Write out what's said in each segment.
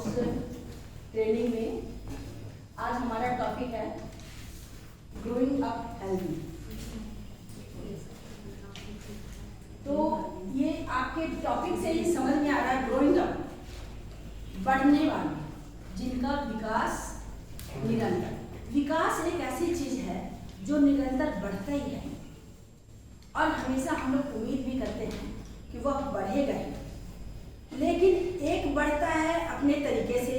Training में आज हमारा टॉपिक है ग्रोइंग अप हेल्दी। तो ये आपके टॉपिक से ही समझ में आ रहा है, ग्रोइंग अप बढ़ने वाले जिनका विकास निरंतर। विकास एक ऐसी चीज है जो निरंतर बढ़ता ही है और हमेशा हम लोग उम्मीद भी करते हैं कि वह बढ़ेगा ही, लेकिन एक बढ़ता है अपने तरीके से,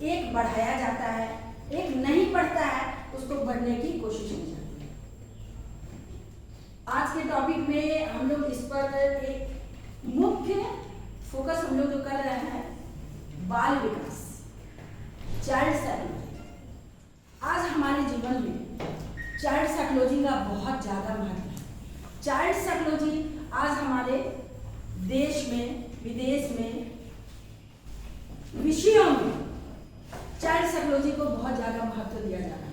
एक बढ़ाया जाता है, एक नहीं बढ़ता है, उसको बढ़ने की कोशिश की जाती है। आज के टॉपिक में हम लोग इस पर एक मुख्य फोकस हम लोग जो कर रहे हैं, बाल विकास, चाइल्ड साइकोलॉजी। आज हमारे जीवन में चाइल्ड साइकोलॉजी का बहुत ज़्यादा महत्व है। चाइल्ड साइकोलॉजी आज हमारे देश में, विदेश में, विषयों में चाइल्ड साइकोलॉजी को बहुत ज़्यादा महत्व दिया जा रहा है।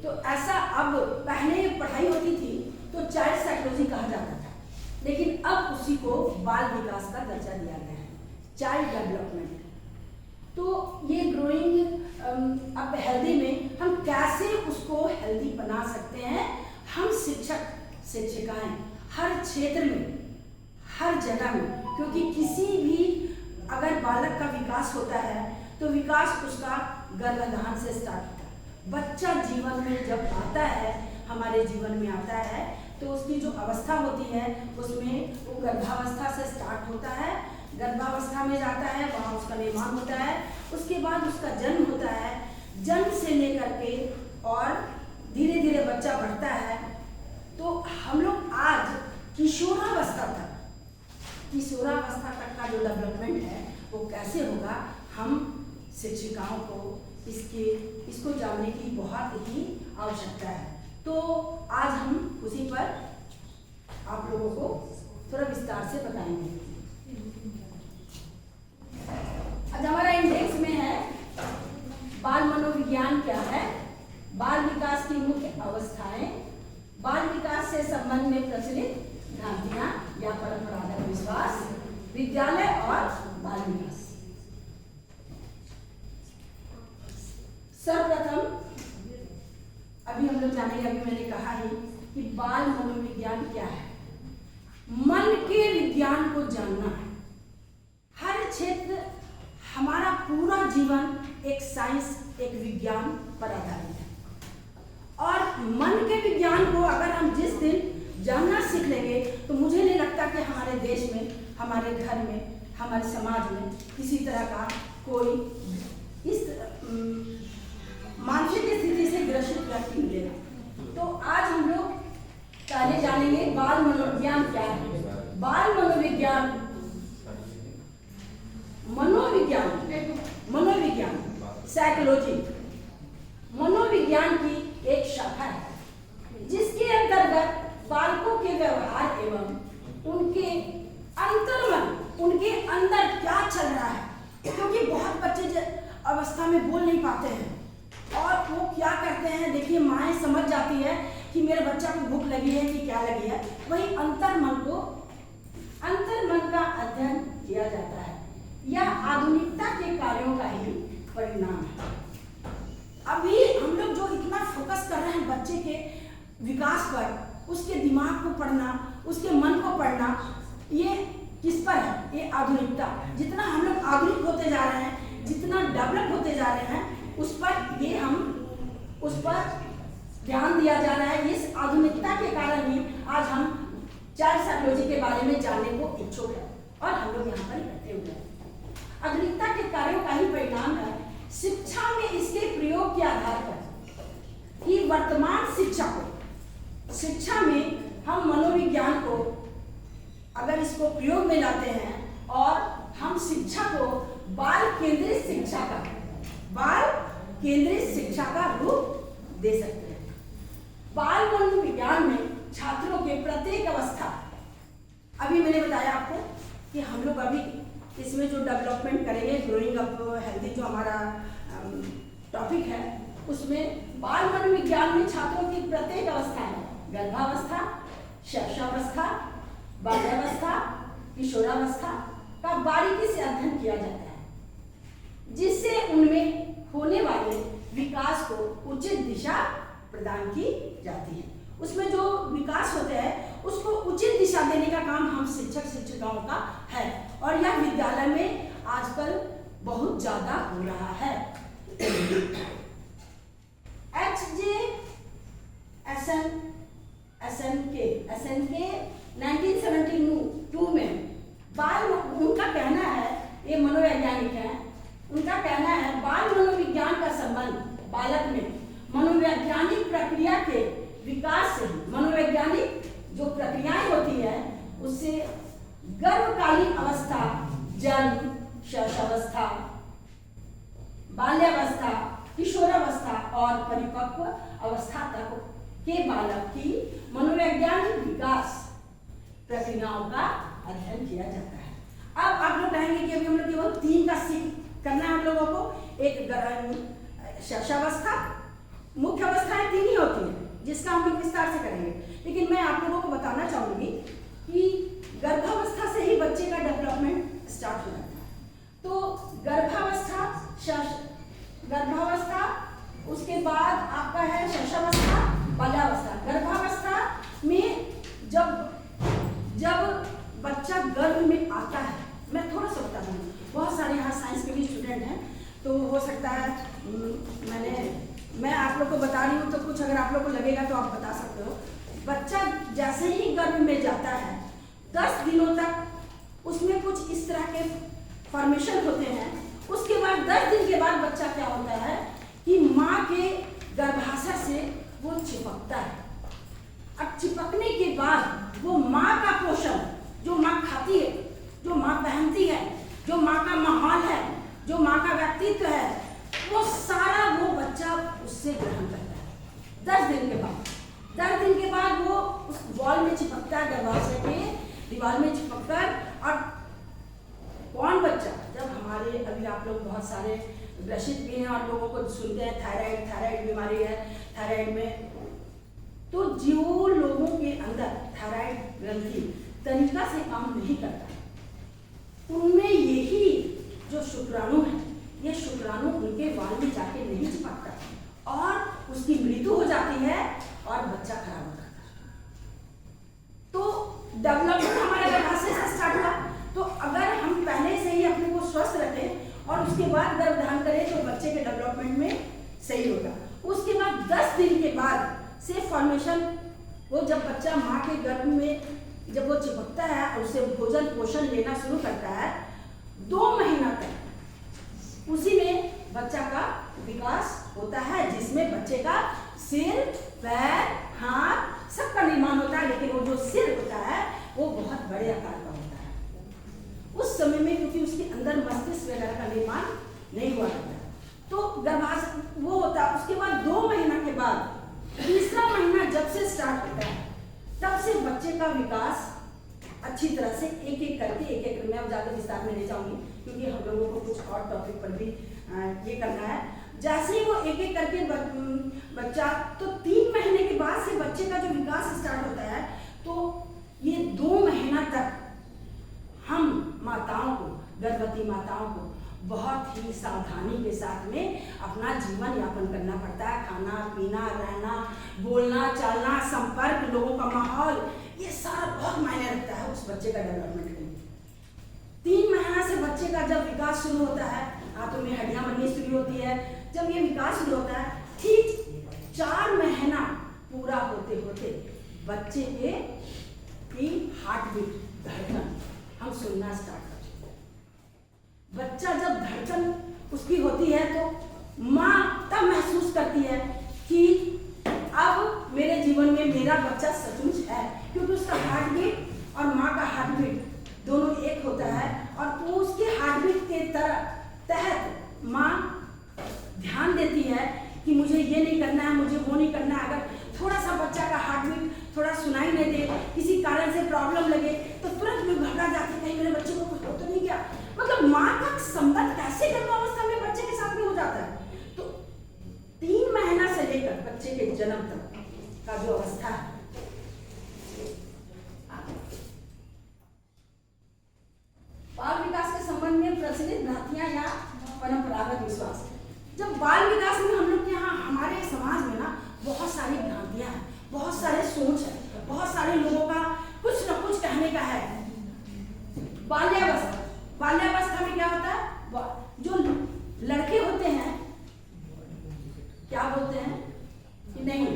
तो ऐसा अब पहले पढ़ाई होती थी तो चाइल्ड साइकोलॉजी कहा जाता था, लेकिन अब उसी को बाल विकास का दर्जा दिया गया है, चाइल्ड डेवलपमेंट। तो ये ग्रोइंग अप हेल्दी में हम कैसे उसको हेल्दी बना सकते हैं। हम शिक्षक शिक्षिकाएं हर क्षेत्र में, हर जगह में, क्योंकि किसी भी अगर बालक का विकास होता है तो विकास उसका गर्भाधान से स्टार्ट होता है। बच्चा जीवन में जब आता है, हमारे जीवन में आता है, तो उसकी जो अवस्था होती है उसमें वो गर्भावस्था से स्टार्ट होता है, गर्भावस्था में जाता है, वहाँ उसका निर्माण होता है, उसके बाद उसका जन्म होता है। जन्म से लेकर के और धीरे धीरे बच्चा बढ़ता है। तो हम लोग आज किशोरावस्था तक का जो डेवलपमेंट है वो कैसे होगा, हम शिक्षिकाओं को इसको जानने की बहुत ही आवश्यकता है। तो आज हम उसी पर आप लोगों को थोड़ा विस्तार से बताएंगे। आज हमारा इंडेक्स में है बाल मनोविज्ञान क्या है, बाल विकास की मुख्य अवस्थाएं, बाल विकास से संबंध में प्रचलित भ्रांतियां या परंपरागत विश्वास, विद्यालय और बाल विकास। सर्वप्रथम अभी हम लोग जानेंगे, अभी मैंने कहा है कि बाल मनोविज्ञान क्या है। मन के विज्ञान को जानना है। हर क्षेत्र, हमारा पूरा जीवन एक साइंस, एक विज्ञान पर आधारित है और मन के विज्ञान को अगर हम जिस दिन जानना सीख लेंगे तो मुझे नहीं लगता कि हमारे देश में, हमारे घर में, हमारे समाज में किसी तरह का कोई इस मानसिक स्थिति से ग्रसित व्यक्ति मिलेगा। तो आज हम लोग पहले जानेंगे बाल मनोविज्ञान क्या है। बाल मनोविज्ञान साइकोलॉजी मनोविज्ञान की एक शाखा है जिसके अंतर्गत बालकों के व्यवहार एवं उनके अंतर्मन, उनके अंदर क्या चल रहा है, क्योंकि बहुत बच्चे अवस्था में बोल नहीं पाते हैं और वो क्या करते हैं, देखिए माएँ समझ जाती है कि मेरे बच्चा को भूख लगी है कि क्या लगी है, वही अंतर्मन का अध्ययन किया जाता है। यह आधुनिकता के कार्यों का ही परिणाम है। अभी हम लोग जो इतना फोकस कर रहे हैं बच्चे के विकास पर, उसके दिमाग को पढ़ना, उसके मन को पढ़ना, ये किस पर है? ये आधुनिकता। जितना हम लोग आधुनिक होते जा रहे हैं, जितना डेवलप होते जा रहे हैं, उस पर ध्यान दिया जा रहा है। इस आधुनिकता के कारण ही आज हम चाइल्ड साइकोलॉजी के बारे में जानने को इच्छुक है और हम लोग यहाँ पर इकट्ठे हुए हैं। आधुनिकता के कार्यों का ही परिणाम है। शिक्षा में इसके प्रयोग के आधार पर कि वर्तमान शिक्षा में हम मनोविज्ञान को अगर इसको प्रयोग में लाते हैं और हम शिक्षा को बाल केंद्रित शिक्षा का रूप दे सकते हैं। बाल मनोविज्ञान में छात्रों के प्रत्येक अवस्था, अभी मैंने बताया आपको कि हम लोग अभी इसमें जो डेवलपमेंट करेंगे, ग्रोइंग अप हेल्दी जो हमारा टॉपिक है, उसमें बाल मनोविज्ञान में छात्रों की प्रत्येक अवस्था है, गर्भावस्था, शैशवावस्था, बाल्यावस्था, किशोरावस्था का बारीकी से अध्ययन किया जाता है। जिससे उनमें होने वाले विकास को उचित दिशा प्रदान की जाती है। उसमें जो विकास होता है उसको उचित दिशा देने का काम हम शिक्षक शिक्षिकाओं का है, और यह विद्यालय में आजकल बहुत ज्यादा हो रहा है। SNK 1972 में उनका कहना है, ये मनोवैज्ञानिक है, उनका कहना है बाल मनोविज्ञान का संबंध बालक में मनोवैज्ञानिक प्रक्रिया के विकास से, मनोवैज्ञानिक जो प्रक्रियाएं होती है उससे गर्भकालीन अवस्था, जन्म, शैशवावस्था, बाल्यावस्था, किशोरावस्था और परिपक्व अवस्था तक के बालक की मनोवैज्ञानिक विकास प्रक्रियाओं का अध्ययन किया जाता है। अब आप लोग कहेंगे कि अभी हम लोग केवल 3 का सीख करना है हम लोगों को। एक शैशवावस्था, मुख्य अवस्थाएं 3 ही होती हैं जिसका हम लोग विस्तार से करेंगे, लेकिन मैं आप लोगों को बताना चाहूंगी कि गर्भावस्था से ही बच्चे का डेवलपमेंट स्टार्ट हो जाता है। तो गर्भावस्था, उसके बाद आपका है शैशवावस्था, बाल्यावस्था। गर्भावस्था में जब बच्चा गर्भ में आता है, मैं थोड़ा सा बता दूँ, बहुत सारे यहाँ साइंस के भी स्टूडेंट हैं, तो हो सकता है मैं आप लोग को बता रही हूँ तो कुछ अगर आप लोग को लगेगा तो आप बता सकते हो। बच्चा जैसे ही गर्भ में जाता है 10 दिनों तक उसमें कुछ इस तरह के फॉर्मेशन होते हैं। उसके बाद 10 दिन के बाद बच्चा क्या होता है कि माँ के गर्भाशय से वो चिपकता है। अब चिपकने के बाद वो माँ का पोषण, जो माँ खाती है, जो माँ पहनती है, जो माँ का माहौल है, जो माँ का व्यक्तित्व है, वो सारा वो बच्चा उससे ग्रहण करता है। 10 दिन के बाद 10 दिन के बाद वो उस वॉल में चिपकता है, गर्भाशय के दीवार में चिपककर। और कौन बच्चा, जब हमारे अभी आप लोग बहुत सारे ग्रसित भी हैं और लोगों को सुनते हैं थायराइड बीमारी है, थायराइड में, तो जो लोगों के अंदर थायराइड ग्रंथि तरीका से काम नहीं करता, उनमें यही जो शुक्राणु है, ये शुक्राणु उनके वाल में जाके नहीं चिपकता और उसकी मृत्यु हो जाती है और बच्चा खराब हो जाता है। तो डेवलपमेंट हमारे गर्भाशय से स्टार्ट हुआ। तो अगर हम पहले से ही अपने को स्वस्थ रखें और उसके बाद गर्भधारण करें तो बच्चे के डेवलपमेंट में सही होगा। उसके बाद 10 दिन के बाद से फॉर्मेशन, वो जब बच्चा माँ के गर्भ में जब वो चिपकता है और उसे भोजन पोषण लेना शुरू करता है, 2 महीना तक उसी में बच्चा का विकास होता है, जिसमें बच्चे का सिर, पैर, हाथ सबका निर्माण होता है। लेकिन वो जो सिर होता है वो बहुत बड़े आकार का होता है उस समय में, क्योंकि उसके अंदर मस्तिष्क वगैरह का निर्माण नहीं हुआ रहता है। तो गर्भाशय वो होता है। उसके बाद 2 महीना के बाद तीसरा महीना जब से स्टार्ट होता है तब से बच्चे का विकास अच्छी तरह से एक एक करके मैं ज़्यादा विस्तार में नहीं जाऊंगी क्योंकि हम लोगों को कुछ और टॉपिक पर भी ये करना है। जैसे ही वो एक एक करके बच्चा, तो 3 महीने के बाद से बच्चे का जो विकास स्टार्ट होता है, तो ये 2 महीना तक हम माताओं को, गर्भवती माताओं को बहुत ही सावधानी के साथ में अपना जीवन यापन करना पड़ता है। खाना पीना, रहना, बोलना चालना, संपर्क, लोगों का माहौल, ये सारा बहुत मायने रखता है उस बच्चे का डेवलपमेंट में। 3 महीना से बच्चे का जब विकास शुरू होता है, हाथों में हड्डियां बननी शुरू होती है, जब ये विकास शुरू होता है, ठीक 4 महीना पूरा होते होते बच्चे की हार्ट बीट, धड़कन हम सुनना स्टार्ट करते हैं। बच्चा जब धड़कन उसकी होती है तो माँ तब महसूस करती है कि अब मेरे जीवन में मेरा बच्चा सचमुच है, क्योंकि उसका हार्ट बीट और माँ का हार्ट बीट दोनों एक होता है। और उसके हार्ट बीट के तहत माँ ध्यान देती है कि मुझे ये नहीं करना है, मुझे वो नहीं करना है। अगर थोड़ा सा बच्चा का हार्ट बीट थोड़ा सुनाई नहीं दे, किसी कारण से प्रॉब्लम लगे, तो तुरंत लोग घबरा जाते हैं, कहीं मेरे बच्चे को कुछ हो तो नहीं गया। मतलब माँ का संबंध कैसे गर्भावस्था में बच्चे के साथ में हो जाता है। तो 3 महीना से लेकर बच्चे के जन्म तक का जो अवस्था है, बाल विकास के संबंध में प्रचलित भ्रांतियां या परंपरा सारी भ्रांतियां हैं, बहुत सारे सोच है, बहुत सारे लोगों का कुछ न कुछ कहने का है। बाल्यावस्था, बाल्यावस्था में क्या होता है, जो लड़के होते हैं क्या बोलते हैं कि नहीं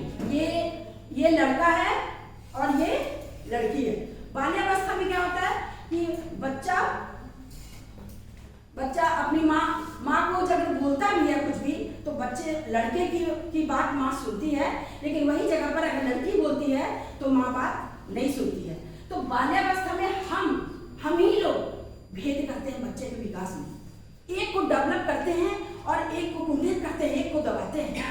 ये लड़का है और ये लड़की है। बाल्यावस्था में क्या होता है कि बच्चा अपनी माँ को जब बोलता भी है कुछ भी तो बच्चे लड़के की बात माँ सुनती है, लेकिन वही जगह पर अगर लड़की बोलती है तो माँ बात नहीं सुनती है। तो बाल्यावस्था में हम ही लोग भेद करते हैं बच्चे के विकास में, एक को डेवलप करते हैं और एक को कुंठित करते हैं, एक को दबाते हैं।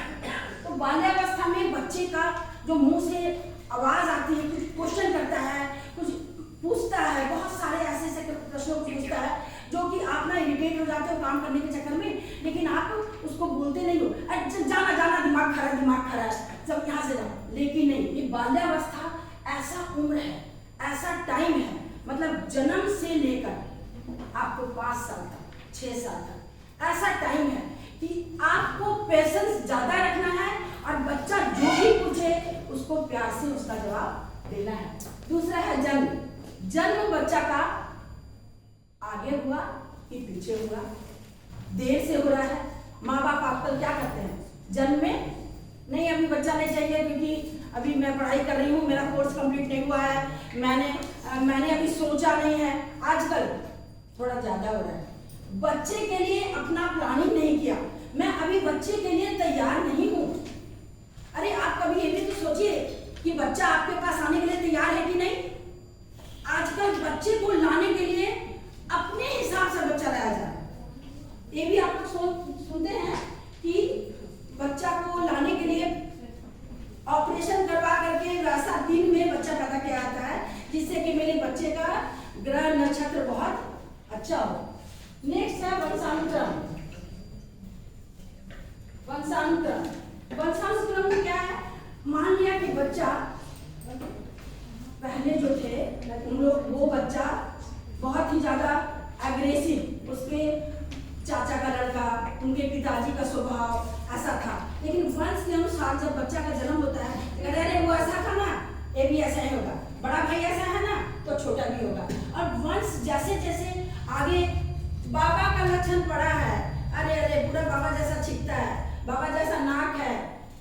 तो बाल्यावस्था में बच्चे का जो मुंह से आवाज आती है, कुछ क्वेश्चन करता है, कुछ पूछता है, बहुत सारे ऐसे प्रश्नों को पूछता है जो कि आप ना इरिटेट हो जाते हो काम करने के चक्कर में, लेकिन आप उसको बोलते नहीं हो, अच्छा जाना दिमाग खरा है सब यहाँ से जाओ। लेकिन नहीं, ये बाल्यावस्था ऐसा उम्र है, ऐसा टाइम है, मतलब जन्म से लेकर आपको 5 साल तक, 6 साल तक ऐसा टाइम है कि आपको पेशेंस ज्यादा रखना है और बच्चा जो भी पूछे उसको प्यार से उसका जवाब देना है। दूसरा है जन्म बच्चा का आगे हुआ कि पीछे हुआ, देर से हो रहा है। माँ बाप आजकल क्या करते हैं, जन्म में नहीं अभी बच्चा नहीं चाहिए क्योंकि अभी मैं पढ़ाई कर रही हूँ, मेरा कोर्स कंप्लीट नहीं हुआ है, मैंने अभी सोचा नहीं है। आजकल थोड़ा ज्यादा हो रहा है, बच्चे के लिए अपना प्लानिंग नहीं किया, मैं अभी बच्चे के लिए तैयार नहीं हूँ। अरे आप कभी ये भी तो सोचिए कि बच्चा आपके पास आने के लिए तैयार है कि नहीं। आजकल बच्चे को लाने के लिए अपने हिसाब से बच्चा लाया जा रहा है। ये भी आप लोग सुनते हैं कि बच्चा को लाने के लिए ऑपरेशन करवा करके वैसा दिन में बच्चा पैदा किया जाता है जिससे कि मेरे बच्चे का ग्रह नक्षत्र बहुत अच्छा हो। नेक्स्ट है वंशानुक्रम। वंशानुक्रम में क्या है, मान लिया कि बच्चा पहले जो थे उन लोग, वो बच्चा बहुत ही ज्यादा एग्रेसिव, उसके चाचा का लड़का, उनके पिताजी का स्वभाव ऐसा था, लेकिन वंश के अनुसार जब बच्चा का जन्म होता है तो अरे वो ऐसा था ना, ये भी ऐसा ही होगा, बड़ा भाई ऐसा है ना तो छोटा भी होगा। और वंश जैसे जैसे आगे, बाबा का लक्षण पड़ा है, अरे पूरा बाबा जैसा छिपता है, बाबा जैसा नाक है,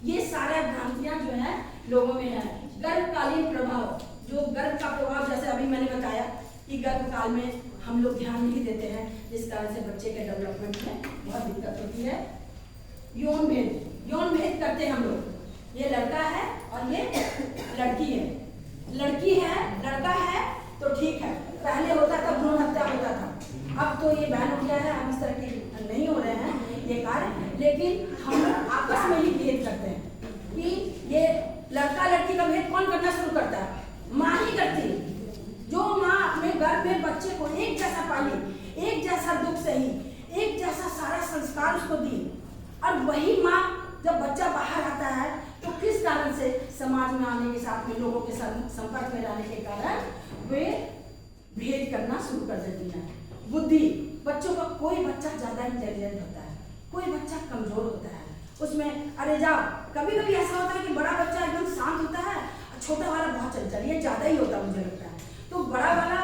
ये सारे भ्रांतियां जो है लोगों में है। गर्भकालीन प्रभाव, जो गर्भ का प्रभाव, जैसे अभी मैंने बताया कि गर्भ काल में हम लोग ध्यान नहीं देते हैं, जिस कारण से बच्चे के डेवलपमेंट में बहुत दिक्कत होती है। यौन भेद करते हैं हम लोग, ये लड़का है और ये लड़की है, लड़की है लड़का है तो ठीक है, पहले होता था भ्रूण हत्या होता था, अब तो ये बैन हो गया है, अब इस तरह के नहीं हो रहे हैं ये कार्य, लेकिन हम लोग आपस में ही भेद करते हैं कि ये लड़का लड़की का भेद कौन करना शुरू करता है, माँ ही करती है। जो माँ अपने गर्भ में बच्चे को एक जैसा पाली, एक जैसा दुख सही, एक जैसा सारा संस्कार उसको दी, और वही माँ जब बच्चा बाहर आता है तो किस कारण से समाज में आने के साथ में लोगों के साथ संपर्क में रहने के कारण वे भेद करना शुरू कर देती है। बुद्धि, बच्चों का कोई बच्चा ज्यादा इंटेलिजेंट होता है, कोई बच्चा कमजोर होता है, उसमें अरे जाओ, कभी कभी ऐसा होता है कि बड़ा बच्चा एकदम शांत होता है, छोटा वाला बहुत चंचल, ये ज्यादा ही होता मुझे लगता है। तो बड़ा वाला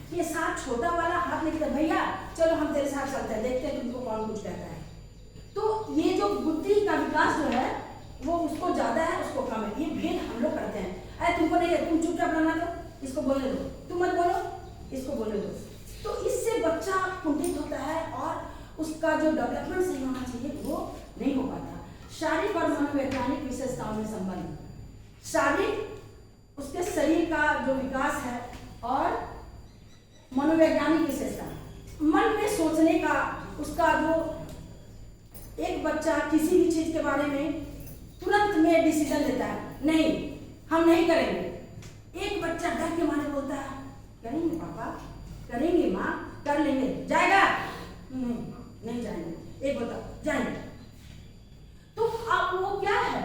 के साथ छोटा वाला हाथ लेके, भैया चलो हम तेरे साथ चलते हैं, देखते हैं तुमको कौन कुछ कहता है। तो ये जो बुद्धि का विकास जो है वो उसको ज्यादा है, उसको कम है, ये भेद हम लोग करते हैं। अरे तुमको नहीं है, तुम चुपचाप रहना दो, इसको बोलने दो, तुम मत बोलो, इसको बोलने दो। तो इससे बच्चा कुंठित होता है और उसका जो डेवलपमेंट सही होना चाहिए वो नहीं हो पाता। शारीरिक और मनोवैज्ञानिक विशेषताओं में संबंध, शारीरिक उसके शरीर का जो विकास है और मनोवैज्ञानिक विशेषता, मन में सोचने का उसका जो, एक बच्चा किसी भी चीज के बारे में तुरंत में डिसीजन लेता है, नहीं हम नहीं करेंगे। एक बच्चा डर के मारे बोलता है करेंगे पापा, करेंगे माँ, कर लेंगे, जाएगा नहीं जाएंगे, एक बता जाएंगे। तो अब वो क्या है,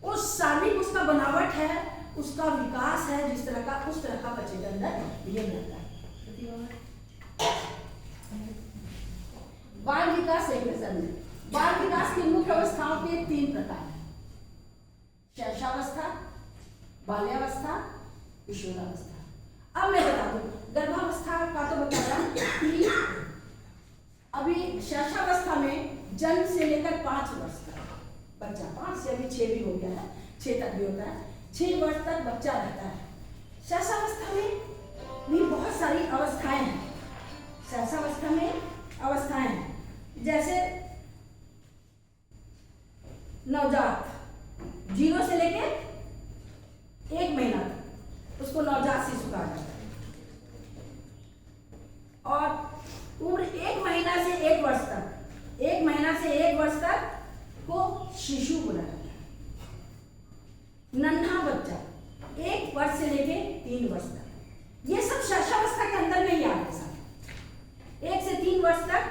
वो शारीरिक उसका बनावट है, उसका विकास है, जिस तरह का उस तरह का बच्चे के अंदर ये रहता है। बाल विकास, बाल विकास की मुख्य अवस्थाओं के 3 प्रकार हैं। शैशवावस्था, बाल्यावस्था, किशोरावस्था। अब मैं बता दूं गर्भावस्था का तो बताया कि अभी शैशवावस्था में जन्म से लेकर 5 वर्ष तक बच्चा, 5 से अभी 6 भी हो गया है, 6 तक भी होता है, 6 वर्ष तक बच्चा रहता है। शैशवावस्था में भी बहुत सारी अवस्थाएं हैं। शैशवावस्था में अवस्थाएं हैं जैसे नवजात, 0 से लेके 1 महीना तक उसको नवजात शिशु कहा जाता है, और उम्र 1 महीना से 1 वर्ष तक, 1 महीना से 1 वर्ष तक को शिशु बोला जाता है। नन्हा बच्चा 1 वर्ष से लेके 3 वर्ष तक, ये सब शैशवावस्था के अंदर में ही आता है। 1 से 3 वर्ष तक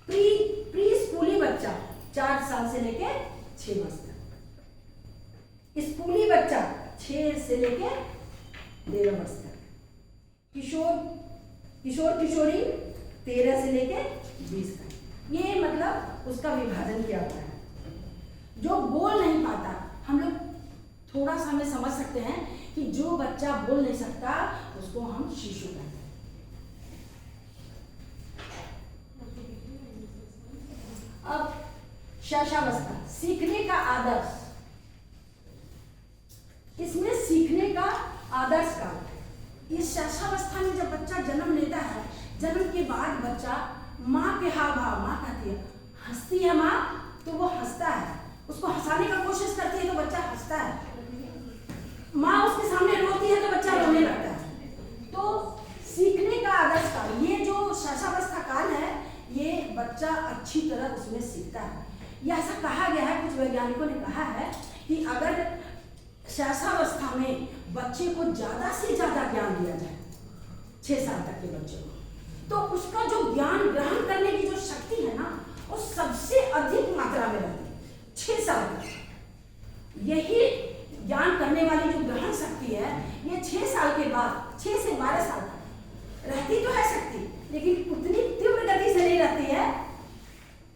प्री स्कूली बच्चा, 4 साल से लेके 6 वर्ष तक। स्कूली बच्चा 6 से लेके 13 वर्ष तक। किशोर किशोरी 13 से लेके 20 तक। ये मतलब उसका विभाजन किया हुआ है। जो बोल नहीं पाता, हम लोग थोड़ा सा हमें समझ सकते हैं कि जो बच्चा बोल नहीं सकता उसको हम शिशु कहते हैं। अब शैशवावस्था, सीखने का आदर्श, इसमें सीखने का आदर्श काल है। इस शैशवावस्था में जब बच्चा जन्म लेता है, जन्म के बाद बच्चा माँ के हाव भाव, माँ कहती है, हंसती है माँ तो वो हंसता है, उसको हंसाने का कोशिश करती है तो बच्चा हंसता है, माँ उसके सामने रोती है तो बच्चा रोने लगता है। तो सीखने का आदर्श काल, ये जो शैशवावस्था काल है, ये बच्चा अच्छी तरह उसमें सीखता है। यह ऐसा कहा गया है, कुछ वैज्ञानिकों ने कहा है कि अगर शैशवावस्था में बच्चे को ज्यादा से ज्यादा ज्ञान दिया जाए, 6 साल तक के बच्चे को, तो उसका जो ज्ञान ग्रहण करने की जो शक्ति है ना, वो सबसे अधिक मात्रा में रहती है 6 साल तक। यही ज्ञान करने वाली जो ग्रहण शक्ति है, ये 6 साल के बाद, 6 से 12 साल तक रहती तो है शक्ति, लेकिन उतनी तीव्र गति से नहीं रहती है,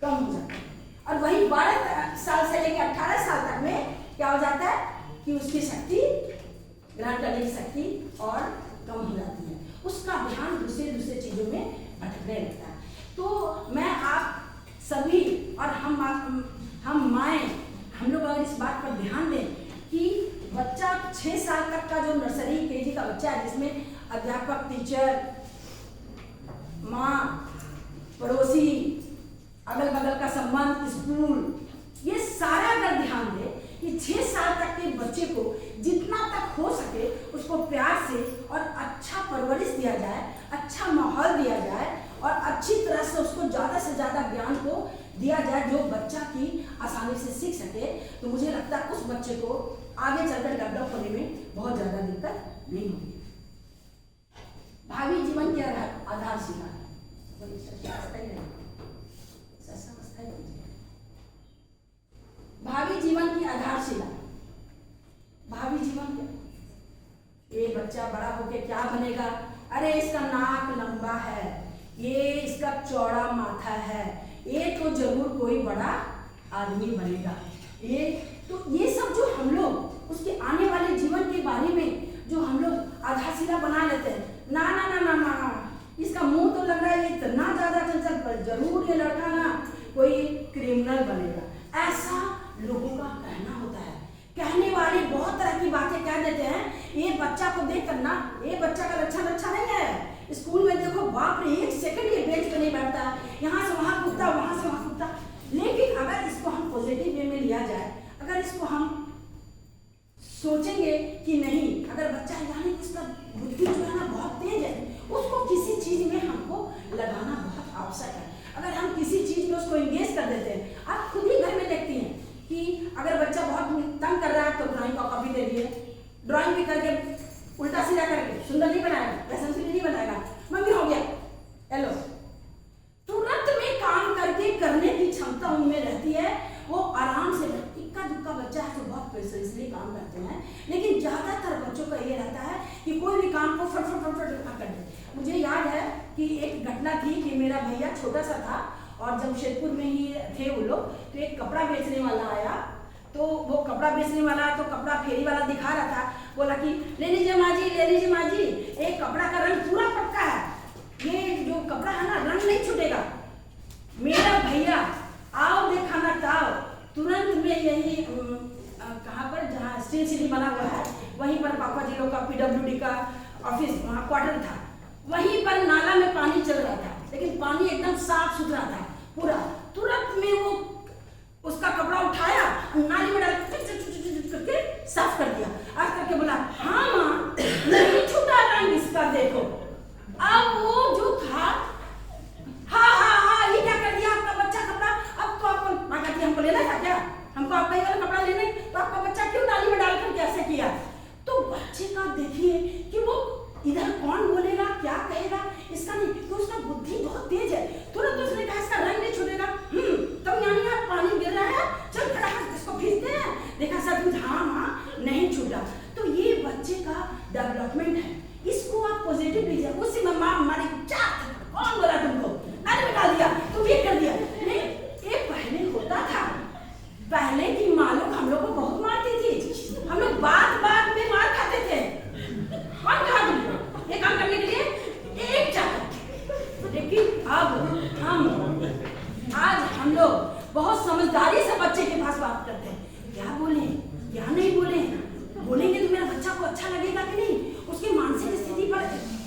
कम हो जाती है। और वही 12 साल से लेकर 18 साल तक में क्या हो जाता है कि उसकी शक्ति, ग्रहण करने की शक्ति और कम हो जाती है, उसका ध्यान दूसरे चीजों में भटकने लगता है। तो मैं आप सभी और हम माएँ, हम लोग अगर इस बात पर ध्यान दें कि बच्चा 6 साल तक का जो नर्सरी केजी का बच्चा है, जिसमें अध्यापक, टीचर, माँ, पड़ोसी, अगल बगल का संबंध, स्कूल, ये सारा अगर ध्यान दे कि 6 साल तक के बच्चे को जितना तक हो सके उसको प्यार से और अच्छा परवरिश दिया जाए, अच्छा माहौल दिया जाए और अच्छी तरह से उसको ज़्यादा से ज़्यादा ज्ञान को दिया जाए जो बच्चा की आसानी से सीख सके, तो मुझे लगता है उस बच्चे को आगे चलकर डेवलप होने में बहुत ज़्यादा दिक्कत नहीं होगी। भावी जीवन की आधारशिला, भावी जीवन की आधारशिला, भावी जीवन क्या, ये बच्चा बड़ा होके क्या बनेगा? अरे इसका नाक लंबा है, ये इसका चौड़ा माथा है, ये तो जरूर कोई बड़ा आदमी बनेगा। ये सब जो हम लोग उसके आने वाले जीवन के बारे में जो हम लोग आधारशिला बना लेते हैं, ना ना ना ना ना, इसका मुंह तो लग रहा है ये इतना ज्यादा चंचल, पर जरूर ये लड़का ना कोई क्रिमिनल बनेगा, ऐसा लोगों का कहना होता है। कहने वाले बहुत तरह की बातें कह देते हैं। ये बच्चा को देख कर ना, ये बच्चा का लक्षण अच्छा नहीं है। स्कूल में देखो, बाप रे, 1 सेकंड ये बेंच पे नहीं बैठता, यहाँ से वहाँ कूदता, वहाँ से वहाँ कूदता। लेकिन अगर इसको हम पॉजिटिव वे में लिया जाए, अगर इसको हम सोचेंगे कि नहीं, अगर बच्चा यानी इसका बुद्धि जो है ना बहुत तेज है, उसको किसी चीज में हमको लगाना बहुत आवश्यक है। अगर हम किसी चीज में उसको इंगेज कर देते हैं, आप खुद ही घर में देखती हैं कि अगर बच्चा बहुत तंग कर रहा है तो ड्राइंग का कॉपी दे दिए, ड्राइंग भी करके उल्टा सीधा करके सुंदर नहीं बनाएगा, प्रशंसनीय नहीं बनाएगा, मम्मी हो गया, हेलो, तुरंत में काम करके करने की क्षमता उनमें रहती है। वो आराम से, इक्का दुक्का बच्चा है तो बहुत पेशेंसली काम करते हैं, लेकिन ज्यादातर बच्चों का ये रहता है कि कोई भी काम को फट फट फट फट कर दे। मुझे याद है कि एक घटना थी कि मेरा भैया छोटा सा था और जमशेदपुर में ही थे वो लोग, तो एक कपड़ा बेचने वाला आया, तो वो कपड़ा बेचने वाला तो कपड़ा फेरी वाला दिखा रहा था, बोला कि ले लीजिए माँ जी, ले लीजिए माँ जी, एक कपड़ा का रंग पूरा पक्का है, ये जो कपड़ा है ना रंग नहीं छूटेगा। मेरा भैया आओ देखा ना ताओ, तुरंत में यही कहाँ पर जहाँ स्टील सिटी बना हुआ है वहीं पर पापा जी लोग का PWD का ऑफिस वहाँ क्वार्टर था, वहीं पर नाला में पानी चल रहा था, लेकिन पानी एकदम साफ सुथरा था पूरा। तुरंत में वो उसका कपड़ा उठाया, नाली में डाल करके साफ कर दिया। आज करके बोला हाँ माँ नहीं छूटा रंग इसका, देखो। अब वो जो था हाँ ये क्या कर दिया आपका बच्चा कपड़ा, अब तो आपको माँ कहती हमको लेना था क्या, हमको आपका ही वाला कपड़ा लेने, तो आपका बच्चा क्यों नाली में डाल कर कैसे किया। तो बच्चे का देखिए कि वो इधर कौन बोलेगा क्या कहेगा इसका नहीं, तो उसका बुद्धि बहुत तेज है। तुरंत उसने कहा इसका रंग नहीं छूटेगा। तब यानी आप पानी गिर रहा है, चल फटाफट इसको खींचते हैं। देखा सचमुच हाँ माँ नहीं छूटा। तो ये बच्चे का डेवलपमेंट है, इसको आप पॉजिटिव लीजिए। उसी में माँ हमारी कौन बोला तुमको, नाली में डाल दिया, तुम ये कर दिया। नहीं, ये पहले होता था, पहले की माँ लोग हम लोग को बहुत मारती थी, हम लोग बात बात में मार खाते थे। कौन कहा तुमको ये काम करने के लिए, एक चाहता। लेकिन अब हम लोग बहुत समझदारी से बच्चे के पास बात करते हैं, क्या बोले क्या नहीं बोले, बोलेंगे तो मेरा बच्चा को अच्छा लगेगा कि नहीं, उसकी मानसिक स्थिति पर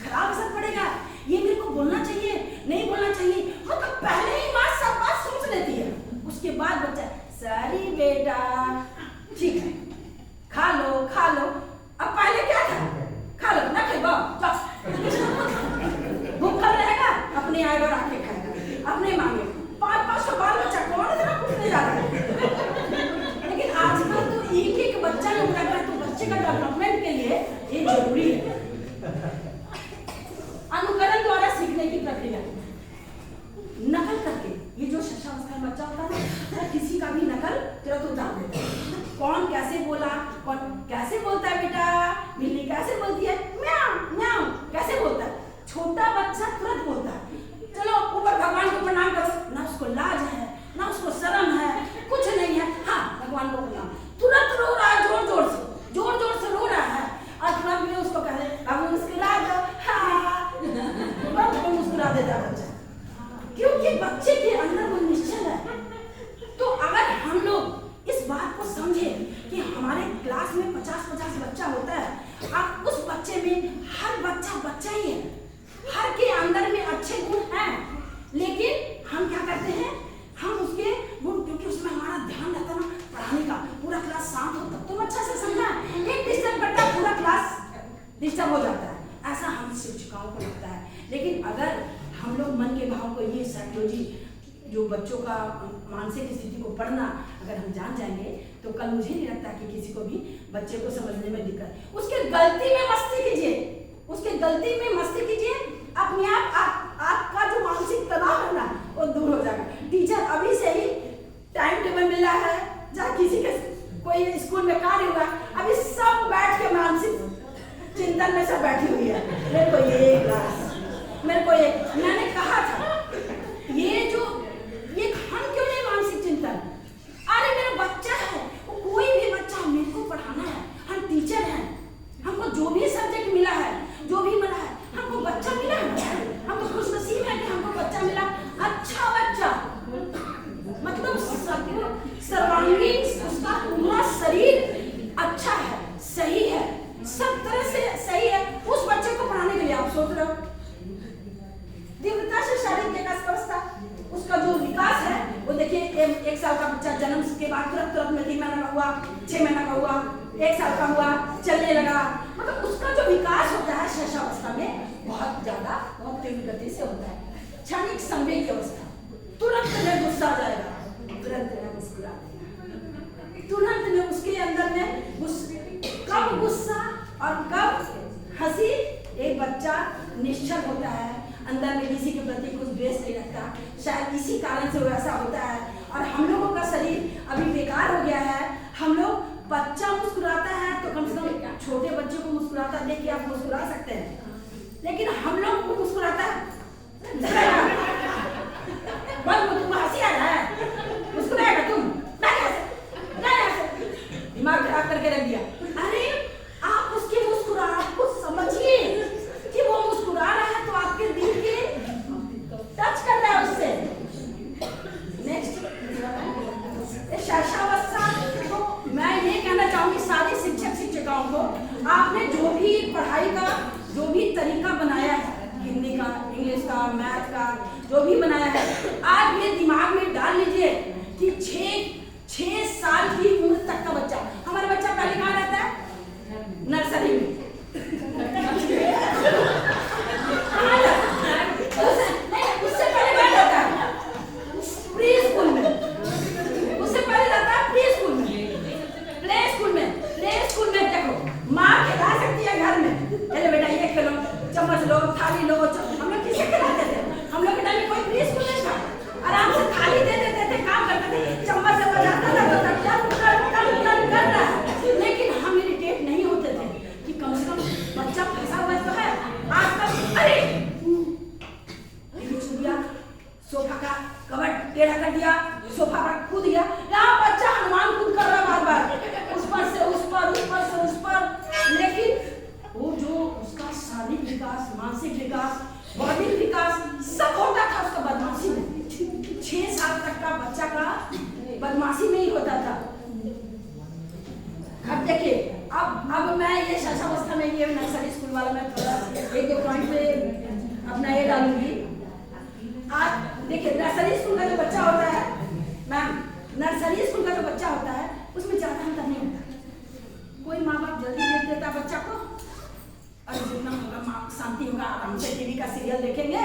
खराब असर पड़ेगा, ये मेरे को बोलना चाहिए नहीं बोलना चाहिए। मतलब पहले ही माँ सब बात सोच लेती है, उसके बाद बच्चा सॉरी बेटा ठीक है खा लो खा लो। अब पहले क्या था, खा लो ना खाएगा भूखा रहेगा, अपने आएगा और आके खाएगा, अपने मांगे 500 बाल बच्चा कौन इतना पूछने जा रहा है। लेकिन आजकल तो एक एक बच्चा लोग रह रहा है, तो बच्चे का डेवलपमेंट के लिए ये जरूरी है। अनुकरण द्वारा सीखने की प्रक्रिया, नकल करके, ये जो शिक्षावस्था में बच्चा होता है ना, किसी का भी नकल तुरंत उतार देता है। कौन कैसे बोला, कौन कैसे बोलता है बेटा, बिल्ली कैसे बोलती है म्याऊ म्याऊ कैसे बोलता है, छोटा बच्चा तुरंत बोलता है। चलो ऊपर भगवान को प्रणाम करो, ना उसको लाज है ना उसको शर्म है, कुछ नहीं है, हाँ भगवान को प्रणाम, तुरंत रो रहा है, जोर जोर से रो रहा है। और तुरंत में उसको कह दे अब मुस्कुरा दो, हाँ मुस्कुरा देता बच्चा, क्योंकि बच्चे के अंदर वो निश्चल है। तो अगर हम लोग इस बात को समझे कि हमारे क्लास में 50-50 बच्चा होता है, अब उस बच्चे में हर बच्चा बच्चा ही है, हर के अंदर में अच्छे गुण हैं, लेकिन हम क्या करते हैं, हम उसके गुण, क्योंकि उसमें हमारा ध्यान रहता है ना पढ़ाने का, पूरा क्लास शांत हो तब तो अच्छा से समझा, एक डिस्टर्ब करता है पूरा क्लास डिस्टर्ब हो जाता है, ऐसा हम शिक्षिकाओं को लगता है। लेकिन अगर हम लोग मन के भाव को, ये साइकोलॉजी जो बच्चों का मानसिक स्थिति को पढ़ना अगर हम जान जाएंगे, तो कल मुझे नहीं लगता कि किसी को भी बच्चे को समझने में दिक्कत। उसके गलती में मस्ती कीजिए, उसके गलती में मस्ती कीजिए, अपने आपका जो मानसिक तनाव है ना वो दूर हो जाएगा। टीचर अभी से ही टाइम टेबल मिला है, जहाँ किसी के कोई स्कूल में कार्य हुआ, अभी सब बैठ के मानसिक चिंतन में सब बैठी हुई है, मेरे को ये क्लास, मेरे को ये, मैंने कहा था ये हम क्यों नहीं मानसिक चिंतन, अरे मेरा बच्चा है, वो कोई भी बच्चा, मेरे को पढ़ाना है, हम टीचर हैं, हमको जो भी सब्जेक्ट मिला है, जो भी मिला है, हमको बच्चा मिला है, हम तो खुश नसीब है कि हमको बच्चा मिला, अच्छा बच्चा, मतलब सर्वांगीण उसका पूरा शरीर अच्छा है, सही है, सब तरह से सही है, उस बच्चे को पढ़ाने के लिए आप सोच रहे हो। तीव्रता से शारीरिक विकास अवस्था, उसका जो विकास है वो देखिए, एक साल का बच्चा जन्म के बाद तुरंत में 3 महीना का हुआ, 6 महीना का हुआ, 1 साल का हुआ, चलने लगा, मतलब उसका जो विकास होता है शिशुअवस्था में बहुत ज्यादा, बहुत तीव्र गति से होता है। क्षणिक संवेग की अवस्था, तुरंत में गुस्सा आ जाएगा, तुरंत में मुस्कुरा देगा, तुरंत में उसके अंदर में कब गुस्सा और कब हंसी, एक बच्चा निश्चल होता है, अंदर में किसी के प्रति कुछ द्वेष नहीं रखता, शायद इसी कारण से वो ऐसा होता है। और हम लोगों का शरीर अभी बेकार हो गया है, हम लोग, बच्चा मुस्कुराता है तो कम से कम छोटे बच्चों को मुस्कुराता देख के आप मुस्कुरा सकते हैं, लेकिन हम लोग को मुस्कुराता है, तुमको हंसी आ रहा है, मुस्कुराएगा तुम, के रख दिया। अरे आप उसकी मुस्कुराहट को समझिए कि वो मुस्कुरा रहा है तो आपके दिल के टच करता है उससे। नेक्स्ट शैशवावस्था, तो मैं ये कहना चाहूंगी सारे शिक्षक शिक्षिकाओं को, आपने जो भी पढ़ाई का जो भी तरीका बनाया है, हिंदी का, इंग्लिश का, मैथ का, जो भी बनाया है, आप ये दिमाग में डाल लीजिए कि 6 साल की उम्र तक का बच्चा, हमारा बच्चा पहले कहाँ रहता है? नर्सरी में। उससे पहले कहाँ रहता है? प्री स्कूल में। उससे पहले रहता है प्री स्कूल में, प्ले स्कूल में। प्ले स्कूल में देखो माँ खिला सकती है घर में, चलो बेटा ये खेलो, चम्मच लो, थाली लो। हम लोग किसे खिलाते थे? हम लोग के टाइम में कोई प्री स्कूल नहीं था, आराम से थाली दे देते थे, काम करते थे, चम्मच से बजाता था तो कर रहा है। लेकिन हम इरिटेट नहीं होते थे कि कम से कम बच्चा फंसा हुआ तो है। आजकल अरे सोफा का कवर टेढ़ा कर दिया, सोफा पर कूद गया, यहाँ बच्चा हनुमान कूद कर रहा बार बार, उस पर से उस पर, उस पर से उस पर। लेकिन वो जो उसका शारीरिक विकास, मानसिक विकास, बौद्धिक विकास सब होता था उसका बदमाशी में। 6 साल तक का बच्चा का बदमाशी में ही होता था। अब देखिए, अब मैं ये शैशवावस्था में ये नर्सरी स्कूल वाला मैं थोड़ा एक दो पॉइंट पे अपना ये डालूंगी। आज देखिए नर्सरी स्कूल का जो बच्चा होता है मैम, नर्सरी स्कूल का जो बच्चा होता है उसमें ज्यादा अंतर नहीं होता। कोई माँ बाप जल्दी भेज देता बच्चा को, और जितना होगा माँ शांति होगा, आराम से टीवी का सीरियल देखेंगे,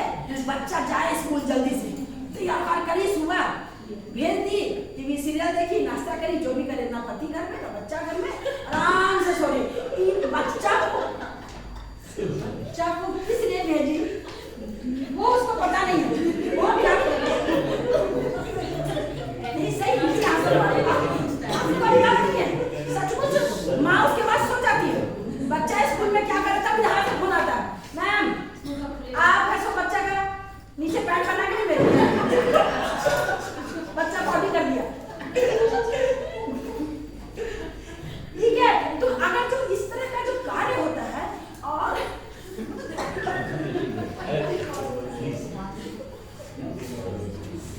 बच्चा जाए स्कूल जल्दी से, तैयार करी, सुबह भेज दी, टीवी सीरियल देखी, नाश्ता करी, जो भी करे, ना पति घर में ना बच्चा घर में, आराम से सो रही। बच्चा को किस लिए भेजी वो उसको पता नहीं है, वो क्या नहीं सही मुझे आंसर नहीं है। सचमुच माँ उसके बाद सो जाती है, बच्चा स्कूल में क्या करता है, यहाँ से फोन आता है, मैम आप कैसे बच्चा का नीचे पैंट बना के नहीं भेजा, बच्चा बॉडी कर दिया। ठीक है, तो अगर जो इस तरह का जो कार्य होता है और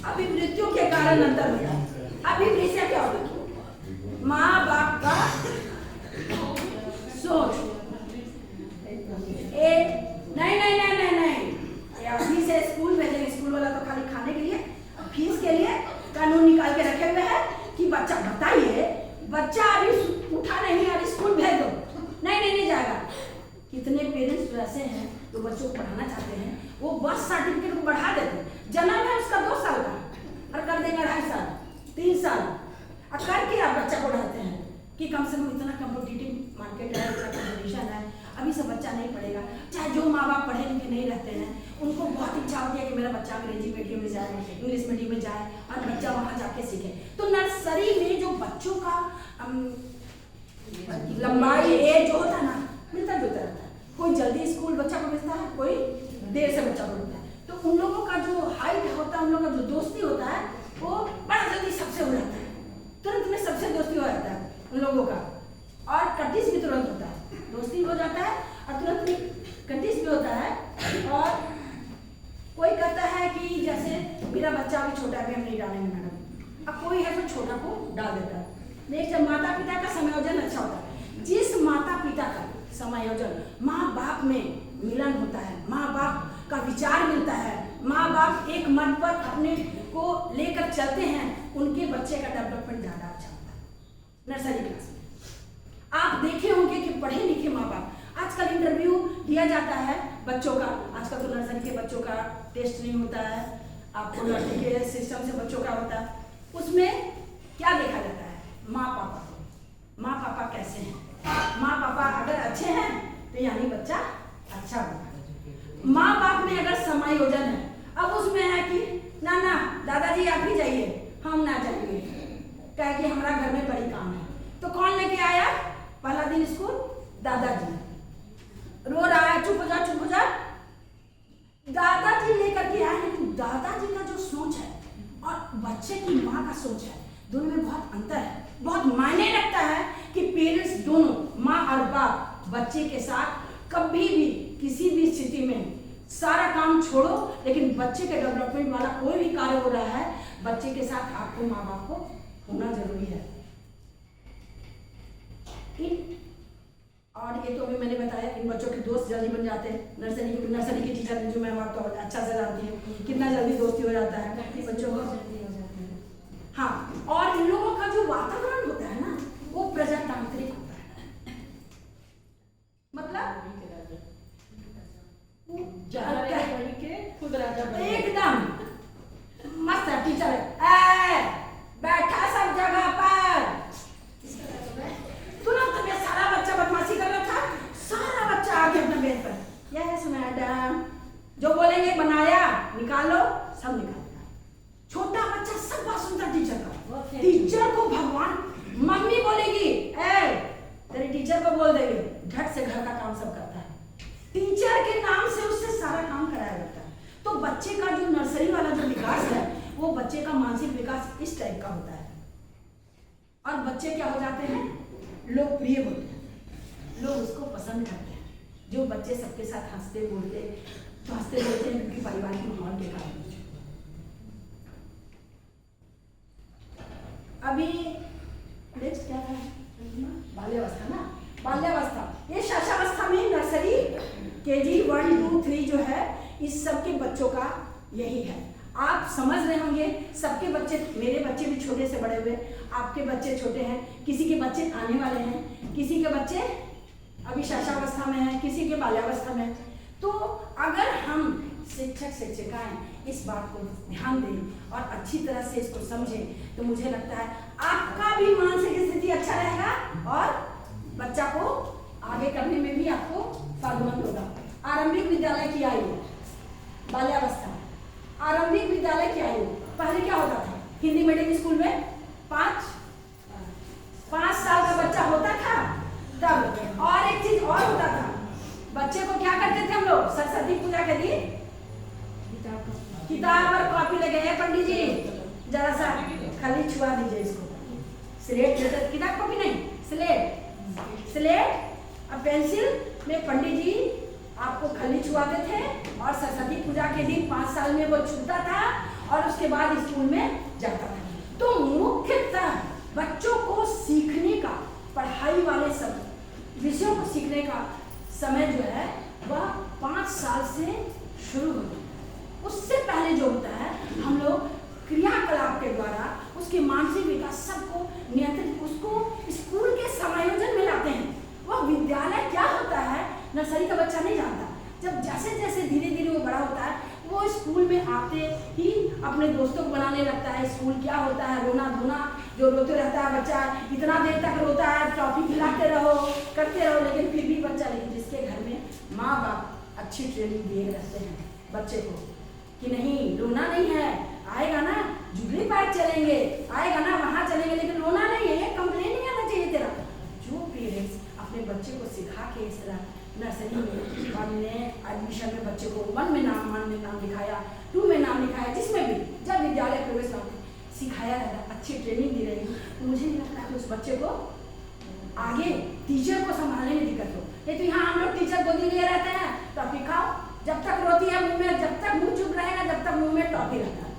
अभी मृत्यु के कारण अंतर होता है। अभी मृत्यु क्या होता है? माँ बाप का सोच नहीं अभी से स्कूल भेजेंगे, स्कूल वाला तो खाली खाने के लिए, फीस के लिए कानून निकाल के रखे हुए हैं कि बच्चा बताइए, बच्चा अभी उठा नहीं, अभी स्कूल भेज दो, नहीं जाएगा। कितने पेरेंट्स तो ऐसे हैं जो बच्चों को पढ़ाना चाहते हैं, वो बर्थ सर्टिफिकेट को बढ़ा देते हैं, जन्म है उसका 2 साल का और कर देंगे 2.5 साल 3 साल, और करके आप बच्चा को पढ़ाते हैं कि कम से कम इतना कम्पिटिटिव मार्केट है, इतना कॉम्पिटिशन है, अभी से बच्चा नहीं पढ़ेगा। चाहे जो माँ बाप पढ़े लिखे नहीं रहते हैं, उनको बहुत इच्छा होती है कि मेरा बच्चा अंग्रेजी मीडियम में जाए, इंग्लिश मीडियम में जाए और बच्चा वहाँ जाके सीखे। तो नर्सरी में जो बच्चों का लंबाई एज जो होता है ना, मिलता जुलता रहता है, कोई जल्दी स्कूल बच्चा को भेजता है, कोई देर से बच्चा को भेजता है। तो उन लोगों का जो हाइट होता है, उन लोगों का जो दोस्ती होता है, वो बड़ा जल्दी सबसे हो जाता है, तुरंत में सबसे दोस्ती हो जाता है उन लोगों का, और कटिस भी तुरंत होता है, दोस्ती हो जाता है और तुरंत में कटिस भी होता है। और कोई कहता है कि जैसे मेरा बच्चा अभी छोटा है, हम नहीं डालेंगे मैडम, अब कोई है तो छोटा को डाल देता है। नेक्स्ट, माता पिता का समायोजन अच्छा होता है। जिस माता पिता का समायोजन, माँ बाप में मिलन होता है, माँ बाप का विचार मिलता है, माँ बाप एक मन पर अपने को लेकर चलते हैं, उनके बच्चे का डेवलपमेंट ज़्यादा अच्छा होता है। नर्सरी क्लास में आप देखे होंगे कि पढ़े लिखे माँ बाप, आजकल इंटरव्यू दिया जाता है बच्चों का, आजकल तो नर्सरी के बच्चों का टेस्ट नहीं होता है, आपको नर्सरी के सिस्टम से बच्चों का होता है, उसमें क्या देखा जाता है? माँ पापा को, माँ पापा कैसे हैं, माँ पापा अगर अच्छे हैं तो यानी बच्चा अच्छा होगा। माँ बाप में अगर समायोजन है, अब उसमें है कि ना दादाजी आप ही जाइए, हम ना जाएंगे, कह के हमारा घर में बड़ी काम है। तो कौन लेके आया पहला दिन स्कूल? दादाजी। रो रहा है, चुप हो जा, दादाजी लेकर के आए। लेकिन दादाजी का जो सोच है और बच्चे की माँ का सोच है, दोनों में बहुत अंतर है। बहुत मायने रखता है कि पेरेंट्स दोनों माँ और बाप बच्चे के साथ कभी भी किसी भी स्थिति में सारा काम छोड़ो, लेकिन बच्चे के डेवलपमेंट वाला कोई भी कार्य हो रहा है, बच्चे के साथ आपको माँ बाप को होना जरूरी है। और ये तो अभी मैंने बताया, इन बच्चों के दोस्त जल्दी बन जाते हैं। नर्सरी की टीचर जो मैं आपको अच्छा से जानती हूँ, कितना जल्दी दोस्ती हो जाता है बच्चों को। हाँ, और इन लोगों का जो वातावरण होता है ना, वो प्रजातांत्रिक होता है। मतलब खुद राजा एकदम मस्त है। टीचर बैठा सब जगह पर, तुरंत में सारा बच्चा बदमाशी कर रहा था, सारा बच्चा आगे अपने बेंच पर, यस मैडम, जो बोलेंगे बनाया निकालो, सब निकालेगा। छोटा बच्चा सब बात सुनता टीचर का। टीचर को भगवान, मम्मी बोलेगी तेरी टीचर को बोल देंगे, झट से घर का काम सब करता है। टीचर के नाम से उससे सारा काम कराया जाता है। तो बच्चे का जो नर्सरी वाला जो विकास है, वो बच्चे का मानसिक विकास इस टाइप का होता है। और बच्चे क्या हो जाते हैं, लोकप्रिय होते हैं, लोग उसको पसंद करते हैं। जो बच्चे सबके साथ हंसते बोलते हैं, उनकी पारिवारिक माहौल के कारण। अभी नेक्स्ट क्या था, बाल्यावस्था ना, बाल्यावस्था। ये शिशावस्था में नर्सरी, केजी 1, 2, 3 जो है, इस सब के बच्चों का यही है। आप समझ रहे होंगे, सबके बच्चे, मेरे बच्चे भी छोटे से बड़े हुए, आपके बच्चे छोटे हैं, किसी के बच्चे आने वाले हैं, किसी के बच्चे अभी शिशावस्था में हैं, किसी के बाल्यावस्था में। तो अगर हम शिक्षक शिक्षिकाएं इस बात को ध्यान दें और अच्छी तरह से इसको समझें, तो मुझे लगता है आपका भी मानसिक स्थिति अच्छा रहेगा और बच्चा को आगे करने में भी आपको फायदेमंद होगा। आरंभिक विद्यालय की आयु, बाल्यावस्था। आरंभिक विद्यालय की आयु पहले क्या होता था, हिंदी मीडियम स्कूल में 5 साल का बच्चा होता था तब। और एक चीज और होता था, बच्चे को क्या करते थे हम लोग, सरस्वती पूजा के दिन किताब और कॉपी लगे, पंडित जी जरा सा खाली छुआ दीजिए इसको, स्लेट जैसे, किताब कॉपी नहीं, स्लेट और पेंसिल में पंडित जी आपको खली छुआते थे। और सरस्वती पूजा के दिन 5 साल में वो छूता था और उसके बाद स्कूल में जाता था। तो मुख्यतः बच्चों को सीखने का, पढ़ाई वाले सब विषयों को सीखने का समय जो है वह 5 साल से शुरू होता है। उससे पहले जो होता है, हम लोग क्रियाकलाप के द्वारा उसके मानसिक विकास सबको नियंत्रित, उसको स्कूल के समायोजन में लाते हैं। वह विद्यालय क्या होता है नर्सरी का बच्चा नहीं जानता। जब जैसे जैसे धीरे धीरे वो बड़ा होता है, वो स्कूल में आते ही अपने दोस्तों को बनाने लगता है। स्कूल क्या होता है, रोना धोना, जो रोते रहता है बच्चा, इतना देर तक रोता है, टॉफी खिलाते रहो, करते रहो, लेकिन फिर भी बच्चा, लेकिन जिसके घर में माँ बाप अच्छी ट्रेनिंग दिए रहते हैं बच्चे को कि नहीं रोना नहीं है, आएगा ना जुगली पार्क चलेंगे, आएगा ना वहाँ चलेंगे, लेकिन रोना नहीं है, कंप्लेन नहीं आना चाहिए तेरा। जो पेरेंट्स अपने बच्चे को सिखा के इस तरह नर्सरी में, हमने एडमिशन में बच्चे को 1 में नाम लिखाया, 2 में नाम लिखाया, जिसमें भी जब विद्यालय प्रवेश सिखाया जा रहा है, अच्छी ट्रेनिंग दी रही है, तो मुझे नहीं लगता कि उस बच्चे को आगे टीचर को संभालने में दिक्कत हो। नहीं तो यहाँ हम लोग टीचर गोदी लिए रहते हैं, टॉफी खाओ, जब तक रोती है मुंह में, जब तक मुंह चुप रहेगा, जब तक मुंह में टॉफी रहता है।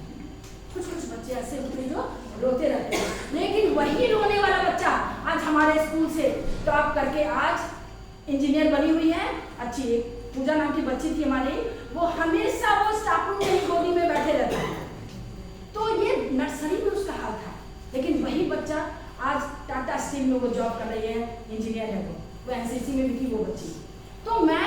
कुछ बच्चे ऐसे होते हैं जो रोते रहते हैं, लेकिन वही रोने वाला बच्चा आज हमारे स्कूल से टॉप करके आज इंजीनियर बनी हुई है। अच्छी एक पूजा नाम की बच्ची थी हमारी, वो हमेशा वो स्टाफ रूम में गोदी में बैठे रहता है। तो ये नर्सरी में उसका हाल था, लेकिन वही बच्चा आज टाटा स्टील में वो जॉब कर रही है, इंजीनियर है वो एनसीसी में भी थी वो बच्ची। तो मैं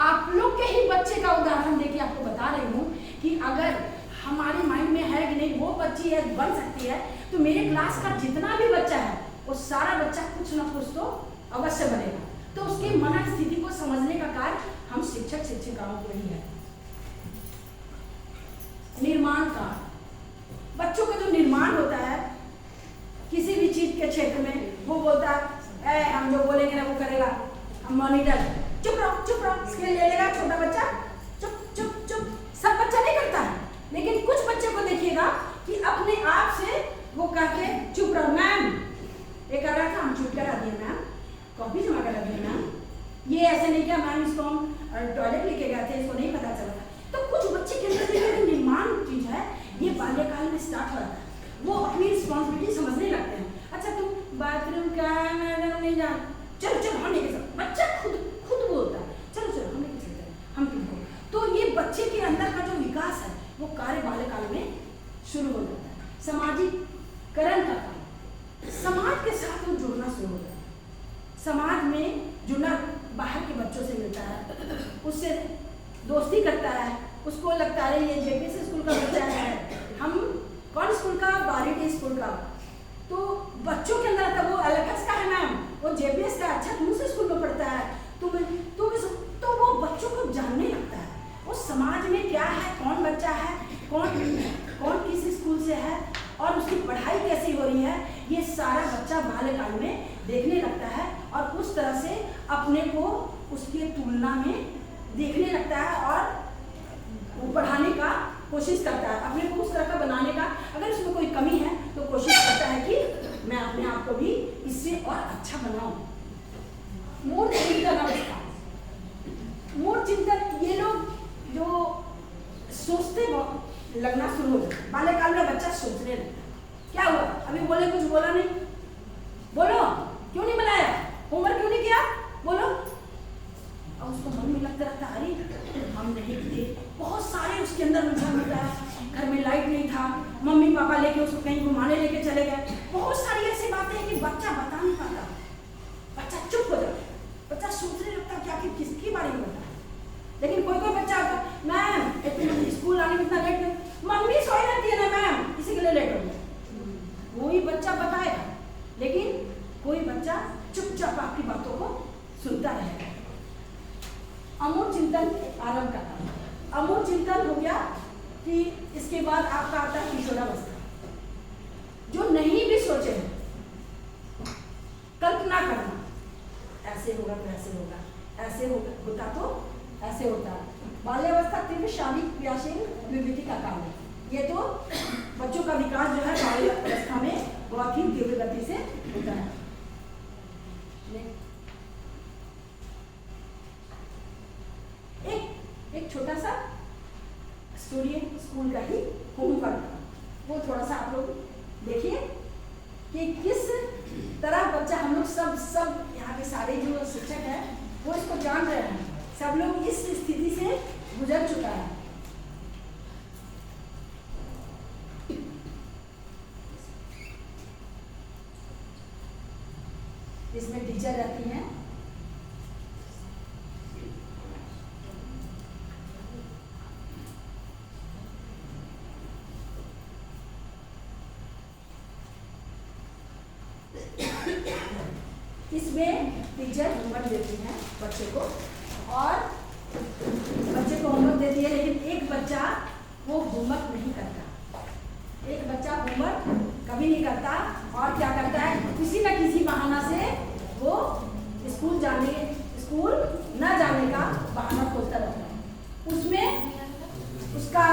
आप लोग के ही बच्चे का उदाहरण देके आपको बता रही हूँ कि अगर हमारे माइंड में है कि नहीं वो बच्ची है बन सकती है, तो मेरे क्लास का जितना भी बच्चा है वो सारा बच्चा कुछ ना कुछ तो अवश्य बनेगा। तो उसके मानसिक स्थिति को समझने का कार्य हम शिक्षक शिक्षिकाओं को ही है। निर्माण का, बच्चों का जो निर्माण होता है किसी भी चीज के क्षेत्र में, वो बोलता है हम जो बोलेंगे ना वो करेगा, हम मॉनिटर, चुप रहो, स्केल ले लेगा छोटा बच्चा, चुप। सब बच्चा नहीं करता है, लेकिन कुछ बच्चे को देखिएगा कि अपने आप से वो कह के चुप रहो। मैम ये कर रहा था, हम चुप करा दिए मैम, कॉपी जमा करा दी मैम, ये ऐसे नहीं किया मैम, इसको हम टॉयलेट लेके गए थे, इसको नहीं पता चला था। तो कुछ बच्चे के अंदर जो निर्माण चीज है ये बाल्यकाल में स्टार्ट हो जाता है, वो अपनी रिस्पॉन्सिबिलिटी समझने लगते हैं। अच्छा तुम बाथरूम का मैडम नहीं जान, चलो चलो हम लेके चलो, बच्चा खुद बोलता है चलो चलो हम लेके चलते हैं, हम तुमको। तो ये बच्चे के अंदर का जो विकास है वो कार्य बाल्यकाल में शुरू हो जाता है। सामाजिकरण का काम, समाज के साथ वो जुड़ना शुरू हो जाता है, समाज में जुड़ना, बाहर के बच्चों से मिलता है, उससे दोस्ती करता है, उसको लगता है ये जेपीएस स्कूल का बच्चा है, हम कौन स्कूल का, बारिटी स्कूल का। तो बच्चों के अंदर आता वो अलग का है मैम, वो जेपीएस का, अच्छा तुम उस स्कूल में पढ़ता है, तो वो बच्चों को जानने लगता है वो समाज में क्या है, कौन बच्चा है, कौन किस स्कूल से है और उसकी पढ़ाई कैसी हो रही है, ये सारा बच्चा बाल्यकाल में देखने लगता है और उस तरह से अपने को उसके तुलना में देखने लगता है और बढ़ाने का कोशिश करता है, अपने को उस तरह का बनाने का। अगर उसमें कोई कमी है तो कोशिश करता है कि मैं अपने आप को भी इससे और अच्छा बनाऊं। मूड चिंतन अवस्था, मूड चिंतन, ये लोग जो सोचते लगना शुरू हो जाता है बाल्यकाल में, बच्चा सोचने लगता है क्या हुआ, अभी बोले कुछ बोला नहीं, बोलो क्यों नहीं बनाया, होमवर्क क्यों नहीं किया, बोलो। अब उसको मन में लगता रहता अरे हम नहीं किए, बहुत सारे उसके अंदर उलझन होता है, घर में लाइट नहीं था, मम्मी पापा लेके उसको कहीं घुमाने लेके चले गए, बहुत सारी ऐसी बातें हैं कि बच्चा बता नहीं पाता, बच्चा चुप हो जाता है, बच्चा सोचने लगता क्या कि किसके बारे में बता। लेकिन कोई बच्चा आता मैम स्कूल आने में इतना लेट, मम्मी सोई रहती है ना मैम इसी के लिए लेट हो गया, वही बच्चा बताएगा, लेकिन कोई बच्चा चुपचाप आपकी बातों को सुनता रहेगा। अमूल चिंतन आरंभ का था, अमूल चिंतन हो गया कि इसके बाद आपका आता है किशोरावस्था, जो नहीं भी सोचे कल्पना करना, ऐसे होगा तो ऐसे होगा, ऐसे होता तो ऐसे होता है। बाल्यावस्था तीव्र शारीरिक क्रियाशील विविधि का काम है, ये तो बच्चों का विकास जो है बाल्यावस्था में बहुत ही तीव्र गति से होता है। एक छोटा सा स्टोरी है स्कूल का ही, होमवर्क, वो थोड़ा सा आप लोग देखिए कि किस तरह बच्चा, हम लोग सब यहाँ के सारे जो शिक्षक हैं वो इसको जान रहे हैं, सब लोग इस स्थिति से गुजर चुका है। इसमें टीचर रहती हैं, इसमें टीचर होमवर्क देती हैं बच्चे को और बच्चे को होमवर्क देती है, लेकिन एक बच्चा वो होमवर्क नहीं करता, एक बच्चा होमवर्क कभी नहीं करता और क्या करता है किसी न किसी बहाना से वो स्कूल न जाने का बहाना खोजता रहता है। उसमें उसका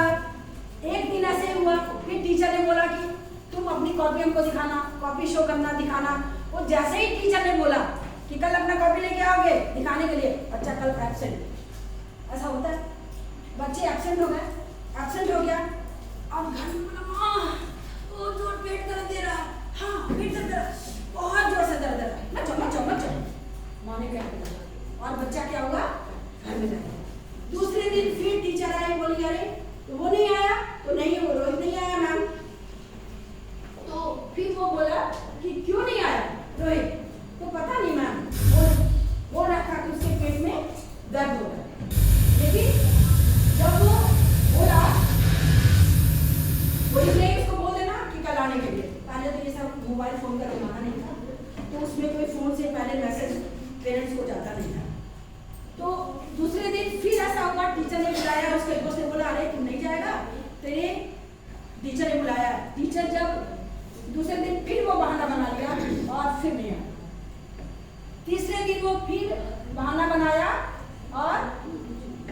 एक दिन ऐसे हुआ, फिर टीचर ने बोला कि तुम अपनी कॉपी हमको दिखाना, कॉपी शो करना, दिखाना। वो जैसे ही टीचर ने बोला कि कल अपना कॉपी लेके आओगे दिखाने के लिए, बच्चा कल एब्सेंट। ऐसा होता है, बच्चे एब्सेंट हो गए, एब्सेंट हो गया, अब घर में बोला माँ वो जोर पेट दर्द दे रहा, हाँ पेट दर्द बहुत जोर से दर्द है, मत जाओ माँ ने कह दिया, और बच्चा क्या हुआ घर में रह गया। दूसरे दिन फिर टीचर आए, बोली अरे तो वो नहीं आया, तो नहीं वो रोहित नहीं आया मैम। तो फिर वो बोला कि क्यों नहीं आया रोहित, तो पता नहीं मैम वो रखा कि उसके पेट में दर्द हो रहा है। लेकिन जब वो बोला वही नहीं उसको बोल देना कि कल आने के लिए, पहले तो ये सब मोबाइल फोन का जमाना नहीं था, तो उसमें कोई फोन से पहले मैसेज पेरेंट्स को जाता नहीं था। तो दूसरे दिन फिर ऐसा हुआ, टीचर ने बुलाया, उसके दोस्त ने बोला अरे तुम नहीं जाएगा, तेरे टीचर ने बुलाया। टीचर जब दूसरे दिन फिर वो बहाना बना लिया और फिर नहीं आया। तीसरे दिन वो फिर बहाना बनाया और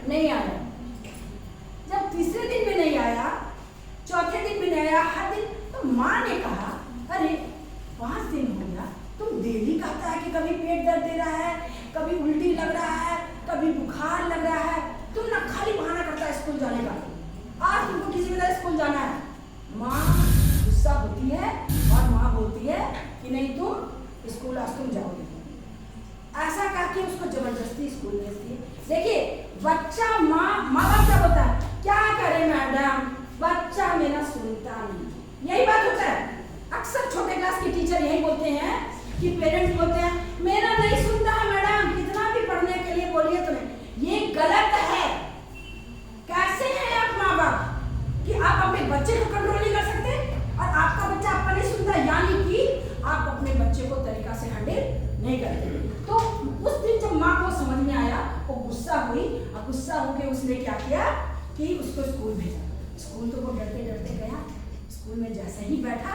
नहीं आया। जब तीसरे दिन भी नहीं आया, चौथे दिन भी नहीं आया, हर दिन, तो माँ ने कहा अरे 5 दिन हो गया, तुम डेली कहता है कि कि कभी पेट दर्द दे रहा है, कभी उल्टी लग रहा है, कभी बुखार लग रहा है, तुम ना खाली बहाना करता है स्कूल जाने का। आज तुमको किसी वजह स्कूल जाना है, माँ गुस्सा होती है और माँ बोलती है कि नहीं तुम स्कूल आज तुम जाओगे। ऐसा करके उसको जबरदस्ती स्कूल भेजती है। देखिए बच्चा माँ बाप क्या बोलता है, क्या करे मैडम, बच्चा मेरा सुनता नहीं। यही बात होता है, अक्सर छोटे क्लास के टीचर यही बोलते हैं कि पेरेंट्स बोलते हैं मेरा नहीं सुनता है मैडम, कितना भी पढ़ने के लिए बोलिए तो नहीं। ये गलत है। कैसे हैं आप माँ बाप कि आप अपने बच्चे को कंट्रोल नहीं कर सकते और आपका बच्चा आपका नहीं सुनता, यानी कि आप अपने बच्चे को तरीका से हैंडल नहीं करते। तो उस दिन जब माँ को समझ में आया, वो गुस्सा हुई और गुस्सा होकर उसने क्या किया कि उसको स्कूल भेजा। स्कूल तो वो डरते डरते गया, स्कूल में जैसे ही बैठा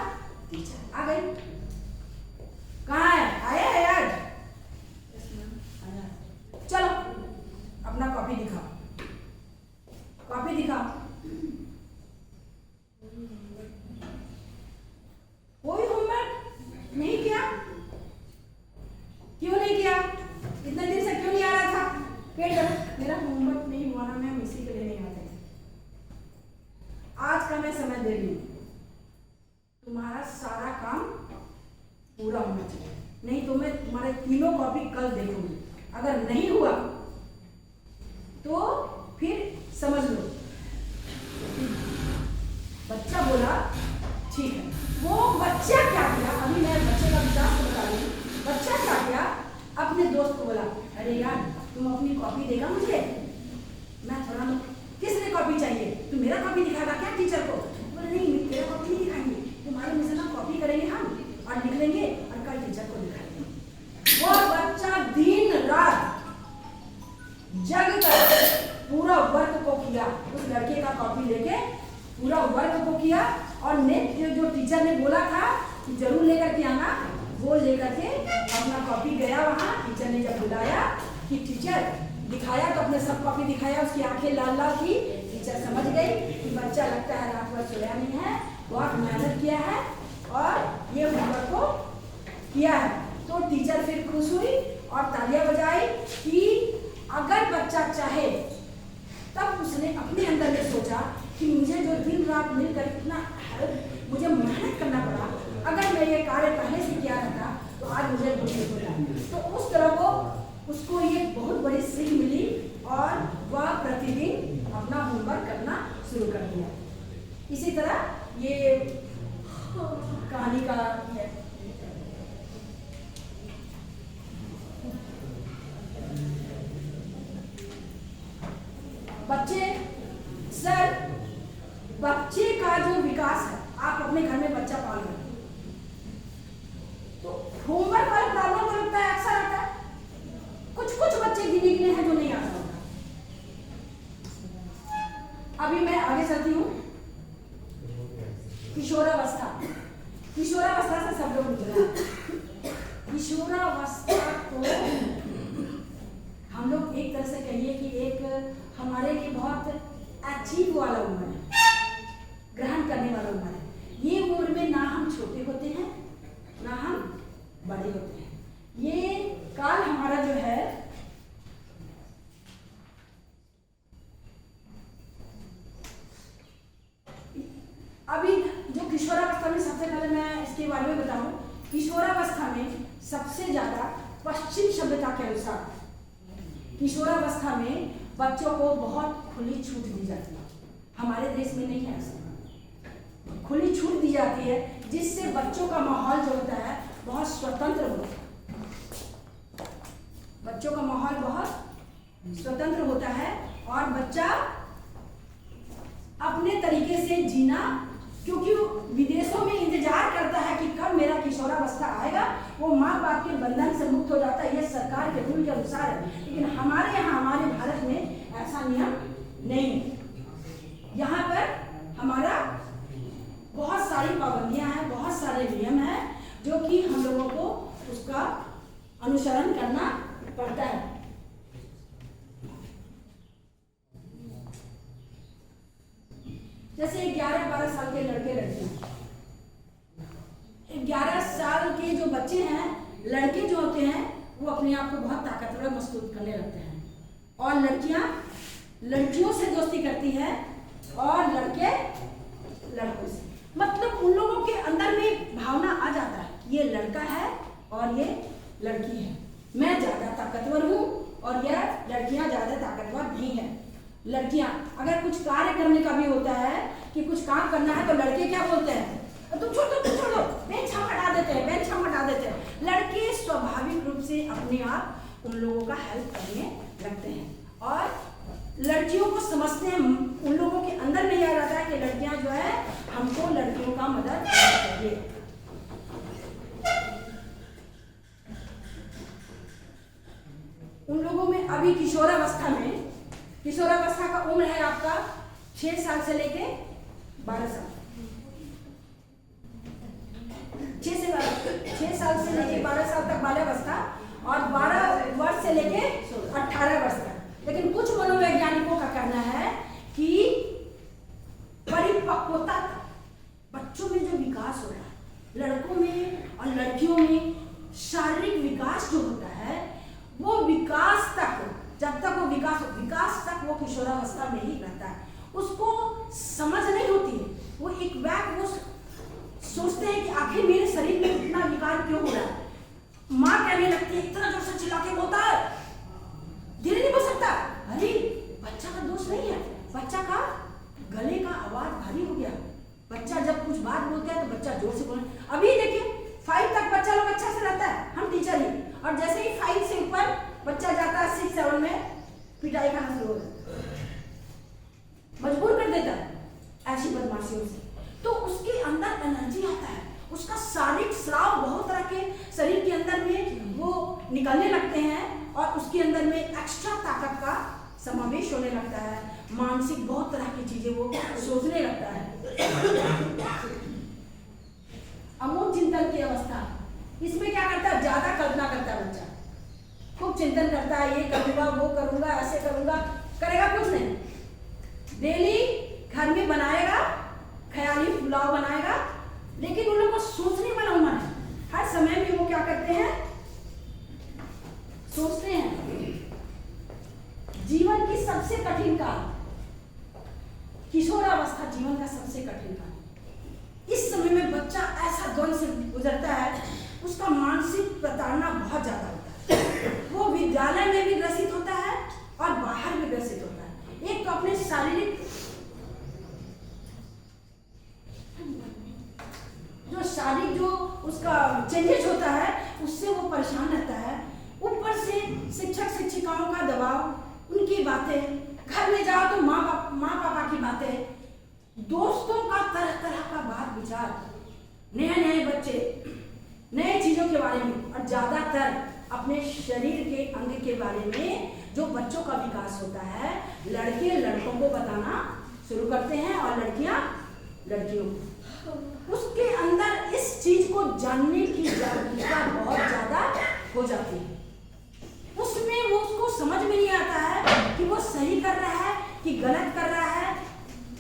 टीचर आ गई। कहाँ है, आया है यार, चलो अपना कॉपी दिखाओ, कॉपी दिखाओ। कोई होमवर्क नहीं किया, क्यों नहीं किया, इतने दिन से क्यों नहीं आ रहा था? पेट दर्द, मेरा होमवर्क नहीं हुआ ना, मैं इसी के लिए नहीं आते। आज का मैं समय दे रही हूँ, तुम्हारा सारा काम पूरा होना चाहिए, नहीं तो मैं तुम्हारे तीनों कॉपी कल देखूंगी। अगर नहीं हुआ तो फिर समझ लो। बच्चा बोला ठीक है। वो बच्चा क्या किया, अभी मैं बच्चे का विकास बता रही हूँ। बच्चा क्या किया, अपने दोस्त को बोला अरे यार तुम अपनी कॉपी देगा मुझे, मैं थोड़ा, किसने कॉपी चाहिए, तुम मेरा कॉपी दिखाएगा क्या टीचर को? बोले नहीं मेरा कॉपी नहीं दिखाएंगे, तुम्हारे में से ना कॉपी करेंगे हम और लिख लेंगे और कल टीचर को दिखाएंगे। वो बच्चा दिन रात जग कर पूरा वर्क को किया, उस लड़के का कॉपी लेके पूरा वर्क को किया और जो टीचर ने बोला था कि जरूर लेकर के आना, वो लेकर के अपना कॉपी गया वहाँ। टीचर ने जब बुलाया कि टीचर दिखाया तो अपने सब कॉपी दिखाया, उसकी आंखें लाल लाल थी। टीचर समझ गई कि बच्चा लगता है रात भर सोया नहीं है, बहुत मेहनत किया है और ये होमवर्क को किया है। तो टीचर फिर खुश हुई और तालियां बजाई कि अगर बच्चा चाहे, तब उसने अपने अंदर में सोचा कि मुझे जो दिन रात मिलकर इतना मुझे मेहनत करना पड़ा, अगर मैं ये कार्य पहले से किया रहता तो आज मुझे कुछ नहीं होता। तो उस तरह को उसको ये बहुत बड़ी सीख मिली और वह प्रतिदिन अपना होमवर्क करना शुरू कर दिया। इसी तरह ये कहानी का है। बच्चे सर, बच्चे का जो विकास है, आप अपने घर में बच्चा पाल रहे हैं तो होमवर्क वाला प्रॉब्लम तो लगता है अक्सर आता है। कुछ बच्चे गिने गिने हैं जो नहीं आता होगा। अभी मैं आगे चलती हूँ। किशोरावस्था, किशोरावस्था से सब लोग गुजरा। किशोरावस्था को हम लोग एक तरह से कहिए कि एक हमारे लिए बहुत अचीव वाला उम्र है, ग्रहण करने वाला उम्र है। ये उम्र में ना हम छोटे होते हैं ना हम बड़े होते हैं। ये काल हमारा जो है अभी जो किशोरावस्था में, सबसे पहले मैं इसके बारे में बताऊं। किशोरावस्था में सबसे ज्यादा पश्चिम सभ्यता के अनुसार किशोरावस्था में बच्चों को बहुत खुली छूट दी जाती है। हमारे देश में नहीं है ऐसा, खुली छूट दी जाती है जिससे बच्चों का माहौल जो होता है बहुत स्वतंत्र होता है। बच्चों का माहौल बहुत स्वतंत्र होता है और बच्चा अपने तरीके से जीना, क्योंकि वो विदेशों में इंतजार करता है कि कब मेरा किशोरावस्था आएगा, वो माँ बाप के बंधन से मुक्त हो जाता है। ये सरकार के रूल के अनुसार है। लेकिन हमारे यहाँ, हमारे भारत में ऐसा नियम नहीं है। यहाँ पर हमारा बहुत सारी पाबंदियां हैं, बहुत सारे नियम हैं जो कि हम लोगों को उसका अनुसरण करना पड़ता है। जैसे 11-12 साल के लड़के लड़कियां, 11 साल के जो बच्चे हैं, लड़के जो होते हैं, अपने आप को बहुत ताकतवर महसूस करने लगते हैं। और लड़कियां लड़कियों से दोस्ती करती है और लड़के लड़कों से। मतलब उन लोगों के अंदर में भावना आ जाता है, ये लड़का है और ये लड़की है, मैं ज्यादा ताकतवर हूँ और यह लड़कियां ज्यादा ताकतवर नहीं है। लड़कियां अगर कुछ कार्य करने का भी होता है कि कुछ काम करना है तो लड़के क्या बोलते हैं, तुम छोड़ दो, बेंच हम हटा देते हैं। लड़के स्वाभाविक रूप से अपने आप उन लोगों का हेल्प करने लगते हैं और लड़कियों को समझते हैं। उन लोगों के अंदर में यह रहता है कि लड़कियां जो है हमको लड़कियों का मदद करना चाहिए। उन लोगों में अभी किशोरावस्था का उम्र है आपका 6 साल से लेके 12 साल, 6 साल से लेके 12 साल तक बाल्यावस्था और 12 वर्ष से लेके 18 वर्ष तक। लेकिन कुछ मनोवैज्ञानिकों का कहना है कि परिपक्वता बच्चों में जो विकास हो रहा है, लड़कों में और लड़कियों में शारीरिक विकास जो होता है वो विकास तक, जब तक वो विकास तक वो किशोरावस्था में ही रहता है। उसको समझ नहीं होती है, वो एक वो सोचते हैं कि आखिर मेरे शरीर में इतना विकार क्यों हो रहा है। माँ कहने लगती है, इतना जोर से चिल्ला के बोलता है, धीरे नहीं बोल सकता। अरे बच्चा का दोष नहीं है, बच्चा का गले का आवाज भारी हो गया। बच्चा जब कुछ बात बोलता है तो बच्चा जोर से बोले। अभी देखिए 5 तक बच्चा लोग अच्छा से रहता है, हम टीचर ही, और जैसे ही 5 से ऊपर बच्चा जाता है 6, 7 में पिटाई खाना शुरू हो जाता है, मजबूर कर देता है ऐसी बदमाशियों से। तो उसके अंदर एनर्जी आता है, उसका शारीरिक स्राव बहुत तरह के शरीर के अंदर में वो निकलने लगते हैं और उसके अंदर में एक्स्ट्रा ताकत का समावेश होने लगता है। मानसिक बहुत तरह की चीजें वो सोचने लगता है। अमूल चिंतन की अवस्था, इसमें क्या करता है, ज्यादा कल्पना करता है बच्चा, खूब चिंतन करता है, ये करूंगा वो करूंगा ऐसे करूंगा, करेगा कुछ नहीं। डेली घर में बनाएगा, ख्याली पुलाव बनाएगा, लेकिन उन लोगों को सोचने वाला उम्र है। हर समय में वो क्या करते हैं, सोचते हैं। जीवन की सबसे कठिन काल किशोरावस्था, जीवन का सबसे कठिन काल। इस समय में बच्चा ऐसा द्वंद से गुजरता है, उसका मानसिक प्रताड़ना बहुत ज्यादा होता है। वो विद्यालय में भी ग्रसित होता है और बाहर भी ग्रसित होता है। एक तो अपने शारीरिक जो उसका चेंजेस होता है उससे वो परेशान रहता है। ऊपर से शिक्षक शिक्षिकाओं का दबाव, उनकी बातें, घर में जाओ तो माँ पापा की बातें, दोस्तों का तरह तरह का बात विचार, नए बच्चे, नए चीजों के बारे में, और ज्यादातर अपने शरीर के अंग के बारे में जो बच्चों का विकास होता है, लड़के लड़कों को बताना शुरू करते हैं और लड़कियां लड़कियों को। उसके अंदर इस चीज को जानने की जागरूकता बहुत ज्यादा हो जाती है। उसमें वो उसको समझ में नहीं आता है कि वो सही कर रहा है कि गलत कर रहा है,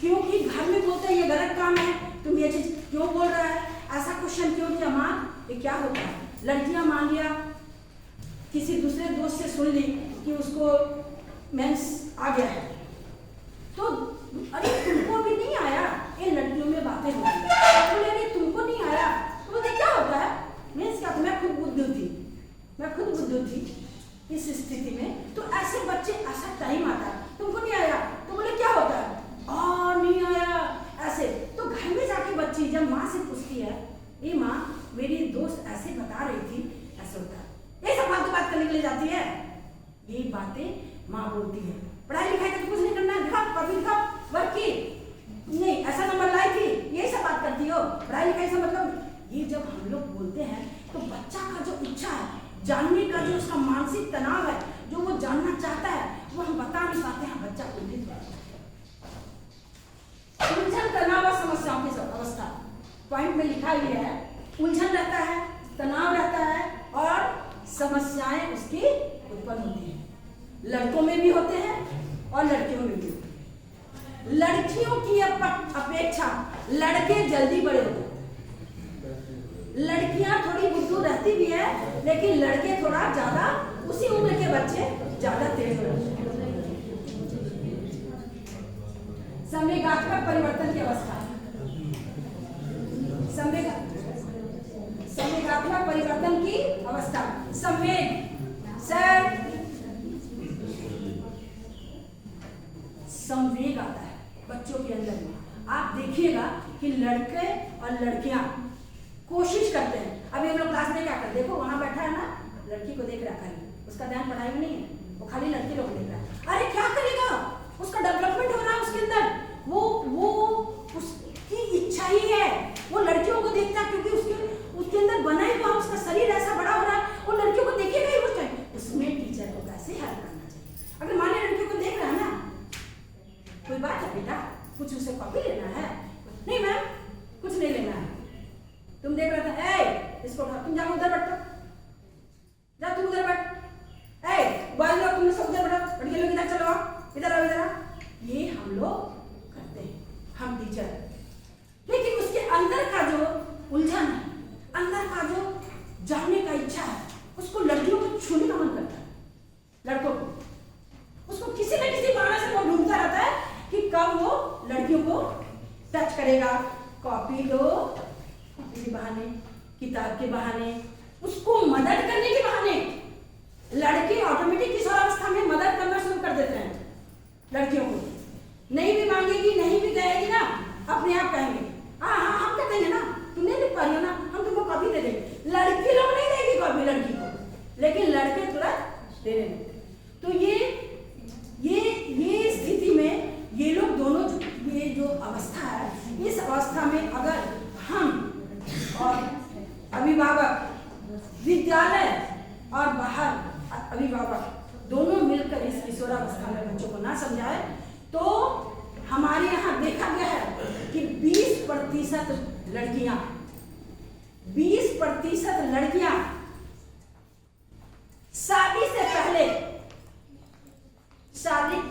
क्योंकि घर में बोलते हैं ये गलत काम है, तुम ये चीज क्यों बोल रहा है, ऐसा क्वेश्चन क्यों किया माँ, ये क्या होता है। लड़कियां मान लिया किसी दूसरे दोस्त से सुन ली कि उसको मेंस आ गया है, तो अरे तुमको भी नहीं आया, ये लड़कियों में बातें होती है। बोले अरे तुमको नहीं आया, तो बोलते क्या होता है, मेंस क्या, तो मैं खुद बुद्धू थी इस स्थिति में। तो ऐसे बच्चे, ऐसा टाइम आता है, तुमको नहीं आया, तो बोले क्या होता है, नहीं आया ऐसे। तो घर में जाके बच्ची जब माँ से पूछती है, ये माँ मेरी दोस्त ऐसे बता रही थी, ऐसे होता है, ये सब फालतू बात करने के लिए जाती है, ये बातें माँ बोलती है। पढ़ाई लिखाई तो कुछ नहीं करना, दिखाओ कॉपी दिखाओ, वर्क की नहीं, ऐसा नंबर लाई थी, ये सब बात करती हो, पढ़ाई लिखाई से मतलब। ये जब हम लोग बोलते हैं तो बच्चा का जो इच्छा है जानने का, जो उसका मानसिक तनाव है, जो वो जानना चाहता है, वो हम बता नहीं पाते हैं। बच्चा उलझित उलझन, तनाव और समस्याओं की अवस्था पॉइंट में लिखा ही है। उलझन रहता है, तनाव रहता है और समस्याएं उसकी उत्पन्न होती हैं। लड़कों में भी होते हैं और लड़कियों में भी होते हैं। लड़कियों की अपेक्षा लड़के जल्दी बड़े होते हैं। लड़कियां थोड़ी बुद्धू रहती भी है, लेकिन लड़के थोड़ा ज्यादा उसी उम्र के बच्चे ज्यादा तेज हो जाते हैं। संवेगात्मक परिवर्तन की अवस्था, संवेगात्मक परिवर्तन की अवस्था, संवेग संवेग आता है बच्चों के अंदर में। आप देखिएगा कि लड़के और लड़कियां कोशिश करते हैं। अभी हम लोग क्लास में क्या करते, देखो वहां बैठा है ना, लड़की को देख रहा है, उसका ध्यान पढ़ाई में नहीं है, वो खाली लड़के लोग देख रहा है। अरे क्या करेगा, उसका डेवलपमेंट हो रहा है उसके अंदर, वो उसकी इच्छा ही है, वो लड़कियों को देखता है क्योंकि उसके अंदर बना ही हुआ, उसका शरीर ऐसा बड़ा हो रहा है, वो लड़कियों को देखेगा ही उस टाइम। उसमें टीचर को कैसे हेल्प करना चाहिए। अगर मान लीजिए लड़कियों को देख रहा है ना, कोई बात है बेटा, कुछ उसे कॉपी लेना है? नहीं मैम, कुछ नहीं लेना है। तुम देख रहा था, इसको उठा, तुम जाओ उधर बैठो, जा तुम उधर बैठ, बॉयज लोग तुम सब उधर बैठो, लड़के लोग इधर चलो, इधर आओ, इधर आओ। ये हम लोग करते हैं, हम टीचर। लेकिन उसके अंदर का जो उलझन है, अंदर का जो जानने का इच्छा है, उसको लड़कियों को छूने का मन करता है, लड़कों को, उसको किसी न किसी बहाने से वो ढूंढता रहता है कि कब वो लड़कियों को टच करेगा। कॉपी दो, कॉपी के बहाने, किताब के बहाने, उसको मदद करने के बहाने। लड़के ऑटोमेटिक किशोरावस्था में मदद करना शुरू कर देते हैं लड़कियों को। नहीं भी मांगेगी, नहीं भी कहेगी ना, अपने आप कहेंगे हाँ हम कर देंगे ना, तुम नहीं लिख पा रही हो ना, हम तुमको कॉपी दे देंगे। लड़की लोग नहीं देगी कॉपी लड़की को, लेकिन लड़के तुरंत दे देंगे। तो ये स्थिति में ये लोग दोनों, ये जो अवस्था है, इस अवस्था में अगर हम और अभिभावक, विद्यालय और बाहर अभिभावक दोनों मिलकर इस किशोरावस्था में बच्चों को ना समझाए, तो हमारे यहाँ देखा गया है कि 20% लड़कियां 20% लड़कियां शादी से पहले शारीरिक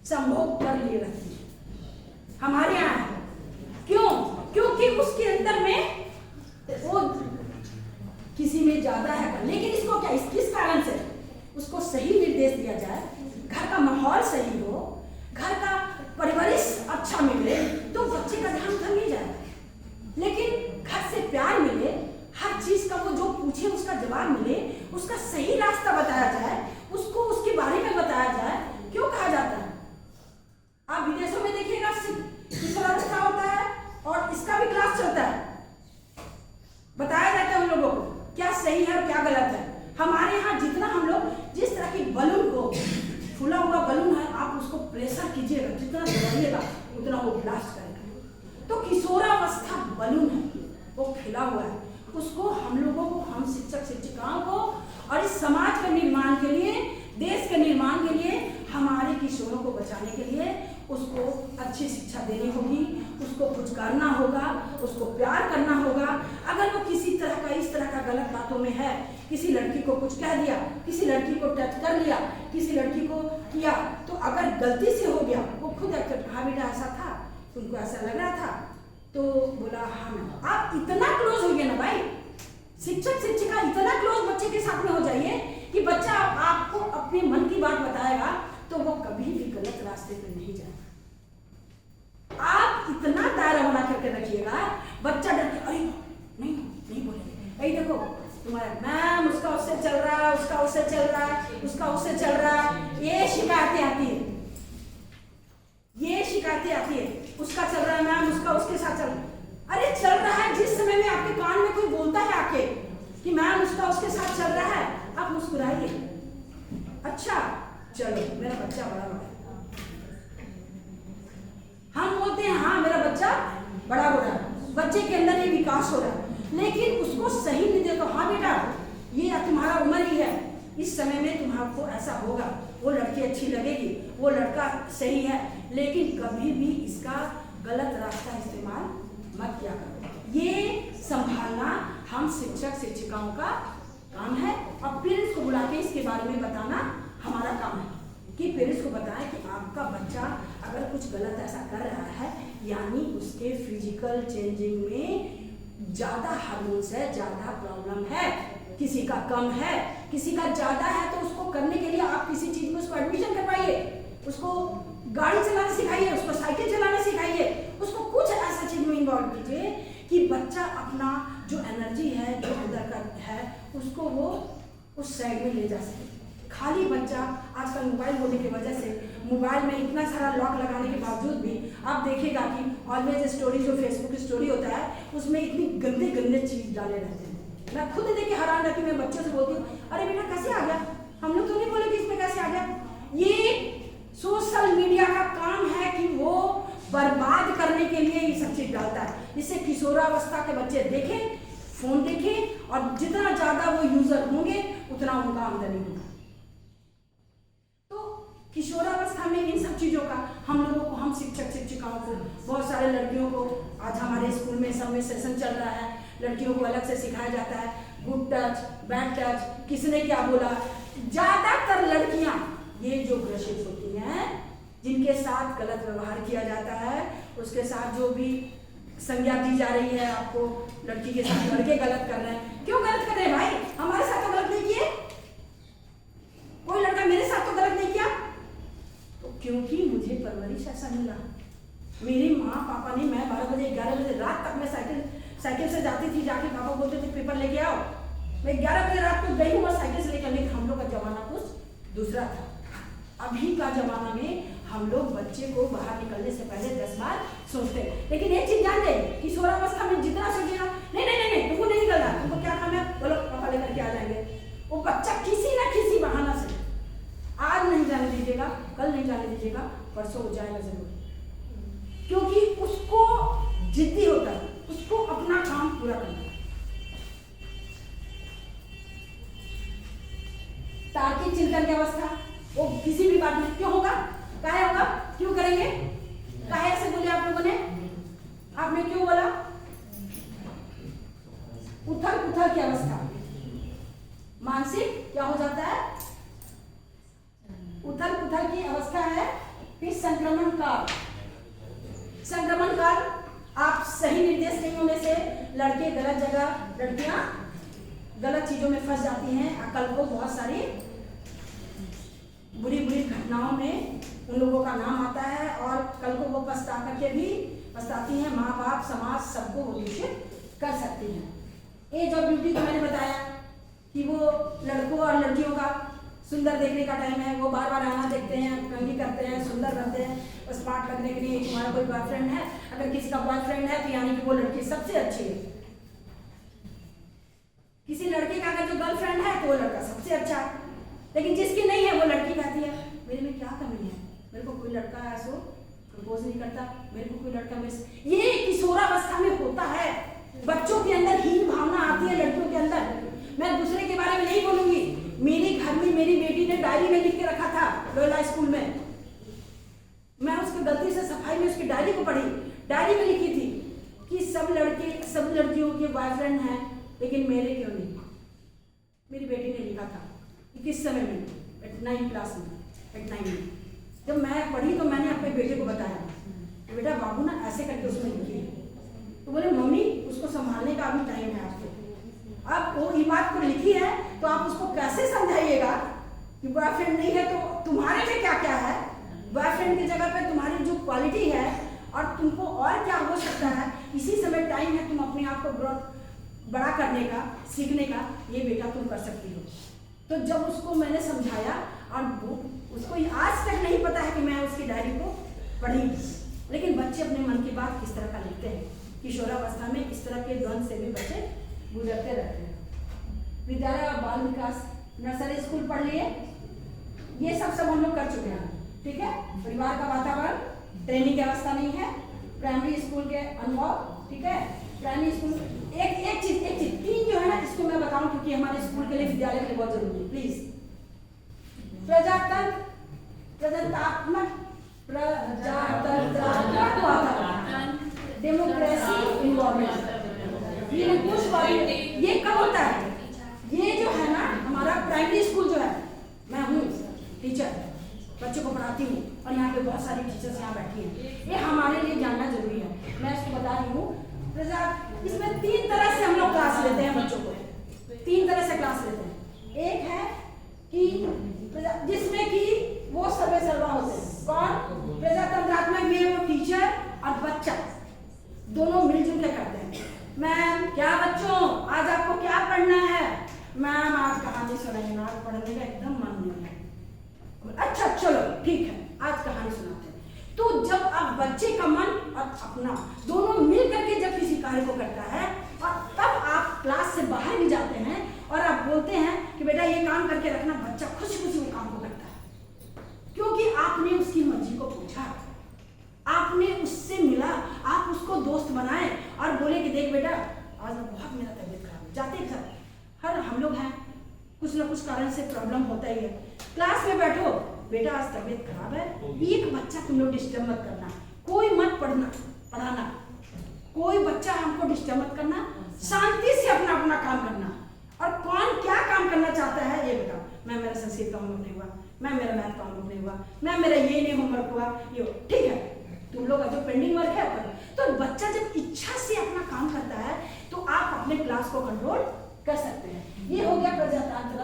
संभोग कर लिए रहती है हमारे यहाँ। क्यों? क्योंकि उसके अंदर में वो किसी में ज्यादा है। लेकिन इसको क्या, किस कारण से उसको सही निर्देश दिया जाए, घर का माहौल सही हो, घर का परिवेश अच्छा मिले, तो बच्चे का ध्यान उधर नहीं जाएगा। लेकिन घर से प्यार मिले, हर चीज का वो जो पूछे उसका जवाब मिले, उसका सही रास्ता बताया जाए, उसको उसके बारे में बताया जाए। क्यों कहा जाता है, आप विदेशों में देखिएगा किशोरावस्था होता है और इसका भी क्लास चलता है, बताया जाता है उन लोगों को क्या सही है और क्या गलत है। हमारे यहाँ जितना हम लोग जिस तरह की बलून को, फूला हुआ बलून है, आप उसको प्रेशर कीजिएगा, जितना दबाइएगा उतना वो ब्लास्ट करेगा। तो किशोरावस्था बलून है, वो खिला हुआ है, उसको हम लोगों को, हम शिक्षक शिक्षिकाओं को और इस समाज के निर्माण के लिए, देश के निर्माण के लिए, हमारे किशोरों को बचाने के लिए उसको अच्छी शिक्षा देनी होगी, उसको कुछ करना होगा, उसको प्यार करना होगा। अगर वो किसी तरह का, इस तरह का गलत बातों में है, किसी लड़की को कुछ कह दिया, किसी लड़की को टच कर लिया, किसी लड़की को किया, तो अगर गलती से हो गया, वो खुद एक्सेप्ट, हाँ बेटा ऐसा था, तुमको ऐसा लग रहा था, तो बोला हाँ मैम। आप इतना क्लोज हो गए ना भाई, शिक्षक शिक्षिका इतना क्लोज बच्चे के साथ में हो जाइए कि बच्चा आपको अपने मन की बात बताएगा, तो वो कभी भी गलत रास्ते पे नहीं जाएगा। आप इतना दायरा बना करके रखिएगा, बच्चा डर के अरे नहीं बोलेंगे, अरे देखो तुम्हारा मैम उसका उससे चल रहा है, उसका उससे चल रहा है, उसका उससे चल रहा है, ये शिकायतें आती है, ये शिकायतें आती है, उसका चल रहा है मैम, उसका उसके साथ चल रहा है। अरे चल रहा है, जिस समय में आपके कान में कोई बोलता है आके कि मैम उसका उसके साथ चल रहा है, आप मुस्कुराइए, अच्छा चलो मेरा बच्चा बड़ा हो गया। हम बोलते हैं हाँ मेरा बच्चा बड़ा हो रहा है, बच्चे के अंदर ये विकास हो रहा है, लेकिन उसको सही नहीं दे तो हाँ बेटा ये तुम्हारा उम्र ही है, इस समय में तुम्हारा ऐसा होगा, वो लड़की अच्छी लगेगी, वो लड़का सही है, लेकिन कभी भी इसका गलत रास्ता इस्तेमाल मत किया करो। ये संभालना हम शिक्षक शिक्षिकाओं का काम है, और पेरेंट्स को बुला के इसके बारे में बताना हमारा काम है कि पेरेंट्स को बताएं कि आपका बच्चा अगर कुछ गलत ऐसा कर रहा है, यानी उसके फिजिकल चेंजिंग में ज़्यादा हार्मोन्स है, ज़्यादा प्रॉब्लम है, किसी का कम है, किसी का ज्यादा है, तो उसको करने के लिए आप किसी चीज में उसको एडमिशन करवाइए, उसको गाड़ी चलाना सिखाइए, उसको साइकिल चलाना सिखाइए, उसको कुछ ऐसा चीज में इन्वॉल्व कीजिए कि बच्चा अपना जो एनर्जी है, जो अंदर का है, उसको वो उस साइड में ले जा सके। खाली बच्चा आजकल मोबाइल होने की वजह से मोबाइल में इतना सारा लॉक लगाने के बावजूद भी आप देखिएगा कि ऑलवेज स्टोरी जो फेसबुक स्टोरी होता है उसमें इतनी गंदे गंदे चीज डाले रहते हैं। मैं खुद देख के हैरान रहती हूँ, मैं बच्चों से बोलती हूँ, अरे बेटा कैसे आ गया, हम लोग तो नहीं बोले कि इसमें कैसे आ गया। ये सोशल मीडिया का काम है कि वो बर्बाद करने के लिए ये सब चीज डालता है। इससे किशोरावस्था के बच्चे देखें, फोन देखें, और जितना ज्यादा वो यूजर होंगे उतना उनका आमदनी होगा। तो किशोरावस्था में इन सब चीजों का हम लोगों को, हम शिक्षक शिक्षिकाओं को, बहुत सारे लड़कियों को, आज हमारे स्कूल में सब में सेशन चल रहा है, लड़कियों को अलग से सिखाया जाता है गुड टच, बैड टच, किसने क्या बोला। ज्यादातर लड़कियां ये जो ग्रसित होती हैं, जिनके साथ गलत व्यवहार किया जाता है, उसके साथ जो भी संज्ञा दी जा रही है आपको, लड़की के साथ लड़के गलत कर रहे हैं। क्यों गलत कर रहे हैं भाई? हमारे साथ तो गलत नहीं किए, कोई लड़का मेरे साथ तो गलत नहीं किया, तो क्योंकि मुझे परवरिश ऐसा मिला। मेरी माँ पापा ने, मैं 12 बजे 11 बजे रात तक मैं साइकिल से जाती थी, जाके पापा बोलते थे पेपर लेके आओ, मैं 11 बजे रात को गई हूँ और साइकिल से लेकर। लेकिन हम लोग का जमाना कुछ दूसरा था। अभी का जमाना में हम लोग बच्चे को बाहर निकलने से पहले 10 बार सोचते हैं। लेकिन एक चीज जान दे, किशोरावस्था में जितना सोचेगा नहीं नहीं नहीं तुमको नहीं निकलना, तुमको क्या काम है, बोलो पापा लेकर के आ जाएंगे, वो बच्चा किसी ना किसी बहाना से आज नहीं जाने दीजिएगा, कल नहीं जाने दीजिएगा, परसों हो जाएगा जरूर, क्योंकि उसको जिद्दी होता है, उसको अपना काम पूरा करना है। तार्किक चिंतन की अवस्था वो किसी भी बात में क्यों होगा, काहे होगा, क्यों करेंगे, काहे ऐसे बोले आप लोगों ने, आपने क्यों बोला? उथल पुथल की अवस्था, मानसिक क्या हो जाता है, उथल पुथल की अवस्था है। फिर संक्रमण काल, संक्रमण काल, आप सही निर्देश नहीं होने से लड़के गलत जगह, लड़कियां गलत चीजों में फंस जाती हैं। कल को बहुत सारी बुरी बुरी घटनाओं में उन लोगों का नाम आता है, और कल को वो पछता करके भी पछताती हैं, माँ बाप समाज सबको वो दूषित कर सकती हैं। एज ऑफ ब्यूटी को मैंने बताया कि वो लड़कों और लड़कियों का सुंदर देखने का टाइम है, वो बार बार आना देखते हैं, कंघी करते हैं, सुंदर बनते हैं, स्मार्ट लगने के लिए। तुम्हारा कोई बॉयफ्रेंड है, अगर किसी का बॉयफ्रेंड है तो यानी कि वो लड़की सबसे अच्छी है। किसी लड़के का अगर जो गर्लफ्रेंड है तो वो लड़का सबसे अच्छा है। लेकिन जिसकी नहीं है वो लड़की कहती है मेरे में क्या कमी है, मेरे को कोई लड़का ऐसो प्रपोज नहीं करता, मेरे को कोई लड़का मिस। ये किशोरावस्था में होता है, बच्चों के अंदर हीन भावना आती है, लड़कियों के अंदर। मैं दूसरे के बारे में नहीं बोलूंगी, मेरे घर में मेरी बेटी ने डायरी में लिख के रखा था लोयला स्कूल में, मैं उसकी गलती से सफाई में उसकी डायरी को पढ़ी, डायरी में लिखी थी कि सब लड़के सब लड़कियों के बॉयफ्रेंड हैं लेकिन मेरे क्यों नहीं। मेरी बेटी ने लिखा था किस समय में, 9 क्लास में, 9 में जब मैं पढ़ी तो मैंने अपने बेटे को बताया, बेटा बाबू ना ऐसे करके उसमें लिखी है। तो बोले मम्मी उसको संभालने का अभी टाइम है आपको, अब वो ये बात को लिखी है तो आप उसको कैसे समझाइएगा कि बॉयफ्रेंड नहीं है तो तुम्हारे में क्या क्या है, बॉयफ्रेंड की जगह पे तुम्हारी जो क्वालिटी है और तुमको और क्या हो सकता है, इसी समय टाइम है तुम अपने आप को ग्रोथ बड़ा करने का, सीखने का, ये बेटा तुम कर सकती हो। तो जब उसको मैंने समझाया, और वो उसको आज तक नहीं पता है कि मैं उसकी डायरी को पढ़ी, लेकिन बच्चे अपने मन की बात किस तरह का लिखते हैं। किशोरावस्था में इस तरह के द्वंद से भी बच्चे गुजरते रहते हैं। विद्यालय और बाल विकास, नर्सरी स्कूल पढ़ लिए, ये सब हम लोग कर चुके हैं, ठीक है। परिवार का वातावरण, ट्रेनिंग की अवस्था नहीं है, प्राइमरी स्कूल के अनुभव, ठीक है। प्राइमरी स्कूल एक चीज 3 जो है ना, इसको मैं बताऊं क्योंकि हमारे स्कूल के लिए, विद्यालय के लिए बहुत जरूरी है। प्लीज, प्रजातंत्र, प्रजातात्मक, प्रजातंत्रात्मक वातावरण, डेमोक्रेसी इन्वायरमेंट, ये कब होता है? ये जो है ना हमारा प्राइमरी स्कूल जो है, मैं हूँ टीचर, बच्चों को पढ़ाती हूँ और यहाँ पे बहुत सारी टीचर्स यहाँ बैठी हैं, ये हमारे लिए जानना जरूरी है। मैं इसको बता रही हूँ, इसमें 3 तरह से हम लोग क्लास लेते हैं बच्चों को। 3 तरह से क्लास लेते हैं। एक है कि जिसमें कि वो सर्वे सर्वा होते हैं। कौन? प्रजातंत्रात्मक में वो टीचर और बच्चा दोनों मिलजुल के करते हैं। मैम क्या बच्चों आज आपको क्या पढ़ना है? मैम आज कहानी सुनाइए। आज पढ़ने का एकदम मन नहीं है। अच्छा चलो ठीक है, आज कहानी सुनाते हैं। तो जब आप बच्चे का मन और अपना दोनों मिल करके जब किसी कार्य को करता है और तब आप क्लास से बाहर भी जाते हैं और आप बोलते हैं कि बेटा ये काम करके रखना, बच्चा खुशी खुशी वो काम को करता है, क्योंकि आपने उसकी मर्जी को पूछा, आपने उससे मिला, आप उसको दोस्त बनाए और बोले कि देख बेटा आज बहुत मेरा तबीयत खराब है। जाते सब हर हम लोग हैं, कुछ ना कुछ कारण से प्रॉब्लम होता ही है। क्लास में बैठो, बेटा आज तबीयत खराब है, एक बच्चा तुम लोग डिस्टर्ब मत करना, कोई मत पढ़ाना, कोई बच्चा हमको डिस्टर्ब मत करना, शांति से अपना अपना काम करना। और कौन क्या काम करना चाहता है ये बताओ। मैं मेरा संस्कृत का होमवर्क नहीं हुआ, मैं मेरा मैथ का होमवर्क नहीं हुआ, मैं मेरा ये नहीं होमवर्क हुआ, ये ठीक है तुम लोग का जो पेंडिंग वर्क है करो। तो बच्चा जब इच्छा से अपना काम करता है तो आप अपने क्लास को कंट्रोल कर सकते हैं। ये हो गया प्रजातंत्र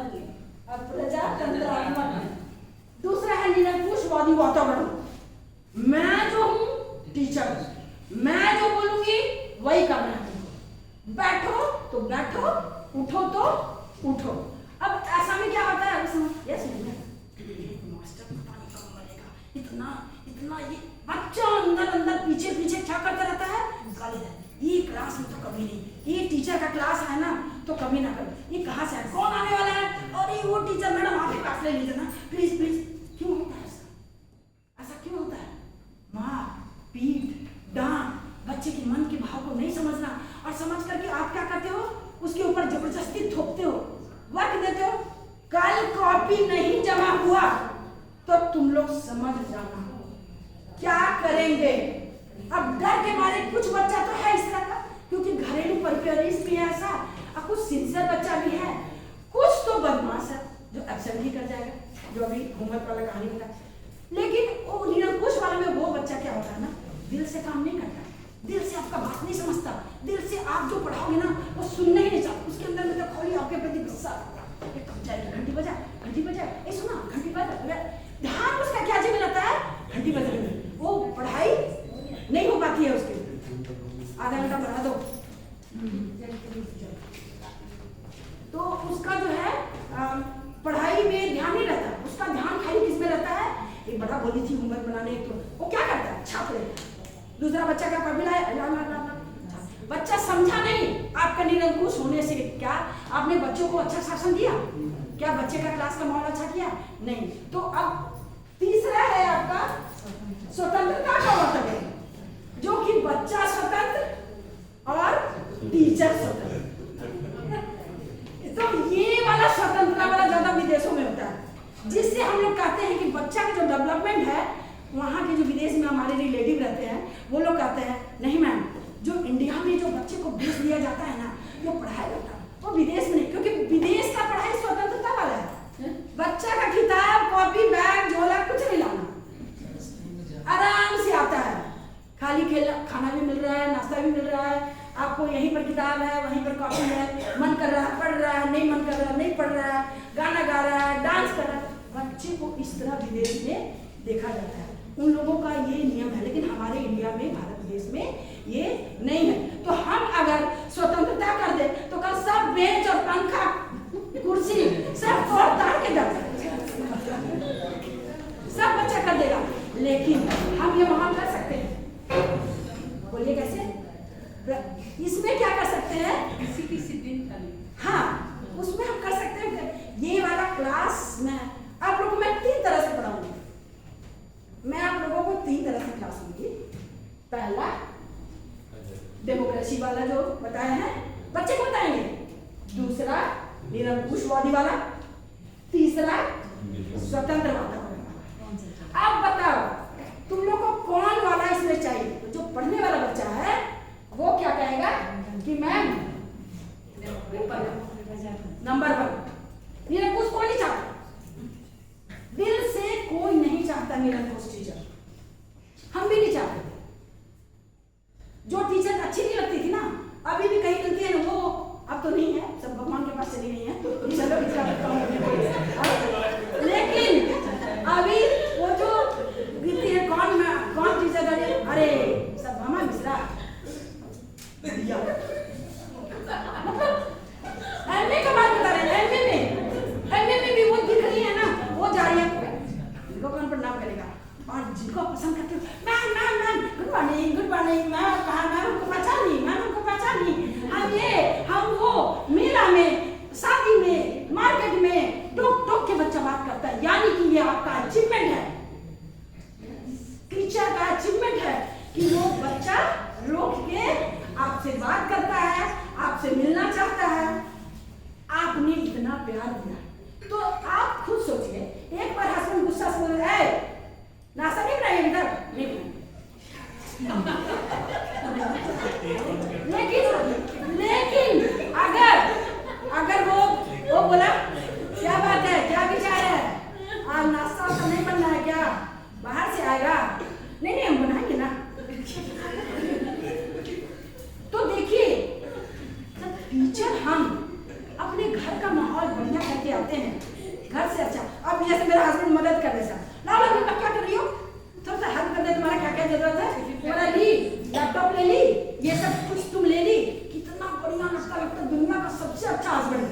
और प्रजातंत्रात्मक। दूसरा है निरंकुशवादी वातावरण। मैं जो हूँ टीचर, मैं जो बोलूंगी वही करना है। बैठो तो बैठो, उठो तो उठो। अब ऐसा में क्या होता है? यस मास्टर पता नहीं कब मरेगा, इतना ये बच्चा अंदर अंदर पीछे पीछे क्या करता रहता है? गाली देता है। ये क्लास में तो कभी नहीं, ये टीचर का क्लास है ना तो कभी ना कभी। ये कहाँ से है? कौन आने वाला है? अरे वो टीचर मैडम आप ही क्लास ले लीजिए ना प्लीज प्लीज। क्यों होता है ऐसा? ऐसा क्यों होता है? मार पीट डांट, बच्चे के मन के भाव को नहीं समझना, और समझ करके आप क्या करते हो? उसके ऊपर जबरदस्ती थोपते हो, वर्क देते हो। कल कॉपी नहीं जमा हुआ तो तुम लोग समझ जाना क्या करेंगे। अब डर के मारे कुछ बच्चा तो है इस तरह का, क्योंकि घरेलू परिवेश भी है ऐसा, और कुछ सिंसियर बच्चा भी है, कुछ तो बदमाश है जो एब्सेंट ही कर जाएगा, जो अभी होमवर्क वाला कहानी बता। लेकिन वो निरंकुश वाले में वो बच्चा क्या होता है ना, दिल से काम नहीं करता, दिल से आपका बात नहीं समझता, दिल से आप जो पढ़ाओगे ना वो सुनना ही नहीं चाहता। उसके अंदर में तो खाली आपके प्रति गुस्सा, घंटी बजा, घंटी बजा, ए सुना घंटी बजा, ध्यान उसका क्या जी में रहता है? घंटी बजाने में। वो पढ़ाई नहीं हो पाती है उसके। आधा घंटा बढ़ा दो तो उसका जो है पढ़ाई में ध्यान नहीं रहता, उसका ध्यान खाली किस में रहता है? एक बड़ा बोली थी होमवर्क बनाने, तो वो क्या करता है? छाप लेता। दूसरा बच्चा का कॉपी लाया, बच्चा समझा नहीं। आपका निरंकुश होने से क्या आपने बच्चों को अच्छा शासन दिया? क्या बच्चे का क्लास का माहौल अच्छा किया? नहीं। तो अब तीसरा है आपका स्वतंत्रता का वातावरण, जो कि बच्चा स्वतंत्र और टीचर स्वतंत्र। तो ये वाला स्वतंत्रता वाला ज्यादा विदेशों में होता है, जिससे हम लोग कहते हैं कि बच्चा का जो डेवलपमेंट है, वहाँ के जो विदेश में हमारे रिलेटिव रहते हैं वो लोग कहते हैं नहीं मैम, जो इंडिया में जो बच्चे को भेज दिया जाता है ना, जो पढ़ाया जाता है वो विदेश में नहीं, क्योंकि विदेश का पढ़ाई स्वतंत्रता वाला है। बच्चा का किताब कॉपी बैग झोला कुछ नहीं लाना, आराम से आता है, खाली खाना भी मिल रहा है, नाश्ता भी मिल रहा है, आपको यहीं पर किताब है, वहीं पर कॉपी है, मन कर रहा है पढ़ रहा है, नहीं मन कर रहा है नहीं पढ़ रहा है, गाना गा रहा है, डांस कर रहा है। बच्चे को इस तरह विदेश में देखा जाता है, उन लोगों का ये नियम है। लेकिन हमारे इंडिया में, भारत देश में ये नहीं है। तो हम अगर स्वतंत्रता कर दे तो कल सब बेंच और पंखा कुर्सी सब तोड़ ताड़ के दे, सब बच्चा कर देगा। लेकिन हम ये वहां कर सकते हैं, बोलिए कैसे? इसमें क्या कर सकते हैं? किसी दिन हाँ, उसमें हम कर सकते हैं। ये वाला क्लास में आप लोगों को मैं 3 तरह से पढ़ाऊंगी। मैं आप लोगों को 3 तरह से क्लास लूंगी। पहला डेमोक्रेसी वाला जो बताया है, बच्चे को बताएंगे। दूसरा निरंकुशवादी वाला, तीसरा स्वतंत्र वाला। अब बताओ तुम लोग को कौन वाला इसमें चाहिए? तो जो पढ़ने वाला बच्चा है वो क्या कहेगा कि मैम नंबर 1 निरंकुश कोई नहीं चाहता, दिल से कोई नहीं चाहता निरंकुश टीचर, हम भी नहीं चाहते। जो टीचर अच्छी नहीं लगती थी ना, अभी भी कहीं मिलती है ना, वो अब तो नहीं है, सब भगवान के पास चली गई और जिनको पसंद करते हो, ma'am ma'am ma'am good morning ma'am, कहा मैम हमको पहचानी, मैम हमको पहचानी, हम ये हम वो, मेला में, शादी में, मार्केट में टोक टोक के बच्चा बात करता है। यानी कि ये आपका अचीवमेंट है, टीचर का अचीवमेंट है कि वो बच्चा रोक के आपसे बात करता है, आपसे मिलना चाहता है। आपने इतना प्यार दिया तो आप खुद सोचिए, एक बार हस्बैंड गुस्सा से बोले, नाश्ता नहीं बनाइए इधर, नहीं लेकिन अगर वो बोला क्या बात है, क्या विचार है, आज नाश्ता तो नहीं बनना है क्या, बाहर से आएगा, नहीं हम बनाएंगे ना। तो देखिए टीचर हम अपने घर का माहौल बढ़िया करके आते हैं, घर से अच्छा। अब जैसे मेरा हस्बैंड मदद कर देता, लाओ तुम क्या कर रही हो, सबसे हेल्प कर दे, तुम्हारा क्या क्या जरूरत है, तुम्हारा ली लैपटॉप ले ली, ये सब कुछ तुम ले ली, कितना बढ़िया लगता दुनिया का सबसे अच्छा हस्बैंड।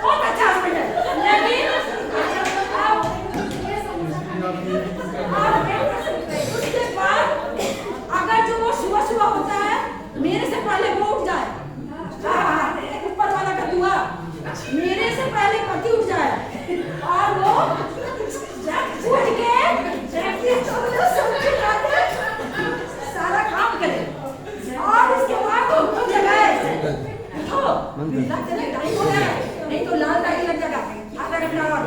बहुत अच्छा हस्बैंड है। लेकिन उसके बाद अगर जो वो सुबह सुबह होता है, मेरे से पहले वो उठ जाए, ऊपर वाला का दुआ, मेरे से पहले पति उठ जाए और वो उठ के सारा काम करे और उसके बाद वो उठ जाए, टाइम हो गया, नहीं तो लाल गाड़ी लग जाएगा, आधा घंटा और।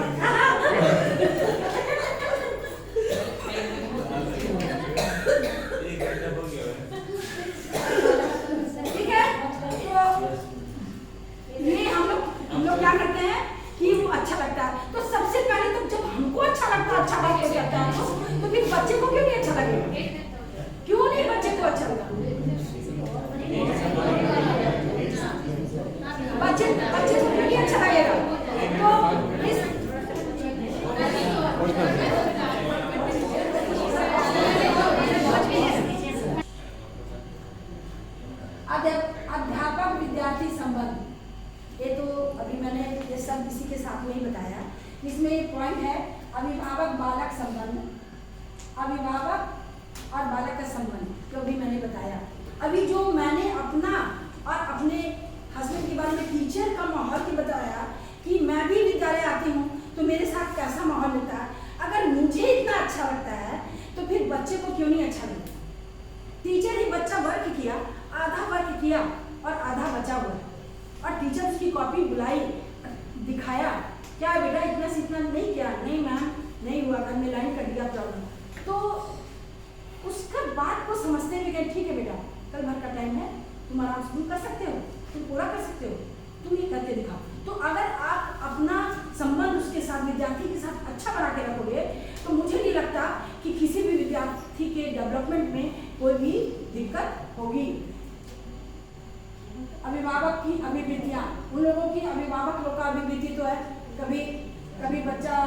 ठीक है, तो ये हम लोग क्या करते हैं कि वो अच्छा लगता है, तो सबसे पहले तो जब हमको अच्छा लगता है, अच्छा बात हो जाता है, तो फिर बच्चे को क्यों नहीं अच्छा लगेगा, क्यों नहीं बच्चे को अच्छा लगेगा, बच्चे को क्यों नहीं अच्छा लगेगा। तो इस अध्यापक विद्यार्थी संबंध, ये तो अभी मैंने ये सब इसी के साथ में ही बताया। इसमें एक पॉइंट है अभिभावक बालक संबंध, अभिभावक और बालक का संबंध, जो भी मैंने बताया। अभी जो मैंने अपना और अपने हस्बैंड के बारे में टीचर का माहौल की बताया कि मैं भी विद्यालय आती हूँ तो मेरे साथ कैसा माहौल मिलता है, अगर मुझे इतना अच्छा लगता है तो फिर बच्चे को क्यों नहीं अच्छा लगता। टीचर ही बच्चा वर्क किया, आधा वर्क किया और आधा बचा हुआ, और टीचर उसकी कॉपी बुलाई, दिखाया, क्या बेटा इतना से इतना नहीं किया, नहीं मैम नहीं हुआ, घर में लाइन कट गया प्रॉब्लम, तो उसका बात को समझते हुए ठीक है बेटा कल भर का टाइम है, तुम आराम से कर सकते हो, तुम पूरा कर सकते हो, तुम ये करके दिखाओ। तो अगर आप अपना संबंध उसके साथ, विद्यार्थी के साथ अच्छा बना के रखोगे तो मुझे नहीं लगता कि किसी भी विद्यार्थी के डेवलपमेंट में कोई भी दिक्कत होगी। अभिभावक की अभिवृत्तियाँ, उन लोगों की, अभिभावक लोग का अभिवृत्ति तो है, कभी बच्चा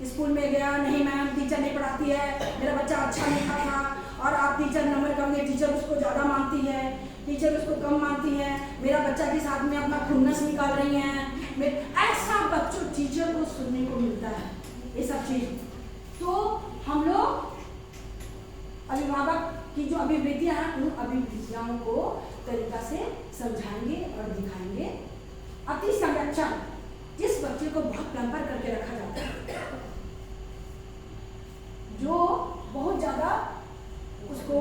स्कूल में गया, नहीं मैम टीचर नहीं पढ़ाती है, मेरा बच्चा अच्छा लिखा था, और आप टीचर नंबर कम दे, टीचर उसको ज़्यादा मानती है, टीचर उसको कम मानती है, मेरा बच्चा के साथ में अपना खुन्नस निकाल रही हैं, ऐसा बच्चों टीचर को सुनने को मिलता है ये सब चीज़। तो हम लोग अभिभावक की जो अभिवृत्तियाँ हैं उन अभिवृत्तियों को तरीका से समझाएंगे और दिखाएंगे। अति संरक्षण, जिस बच्चे को बहुत पैम्पर करके रखा जाता है, जो बहुत ज़्यादा उसको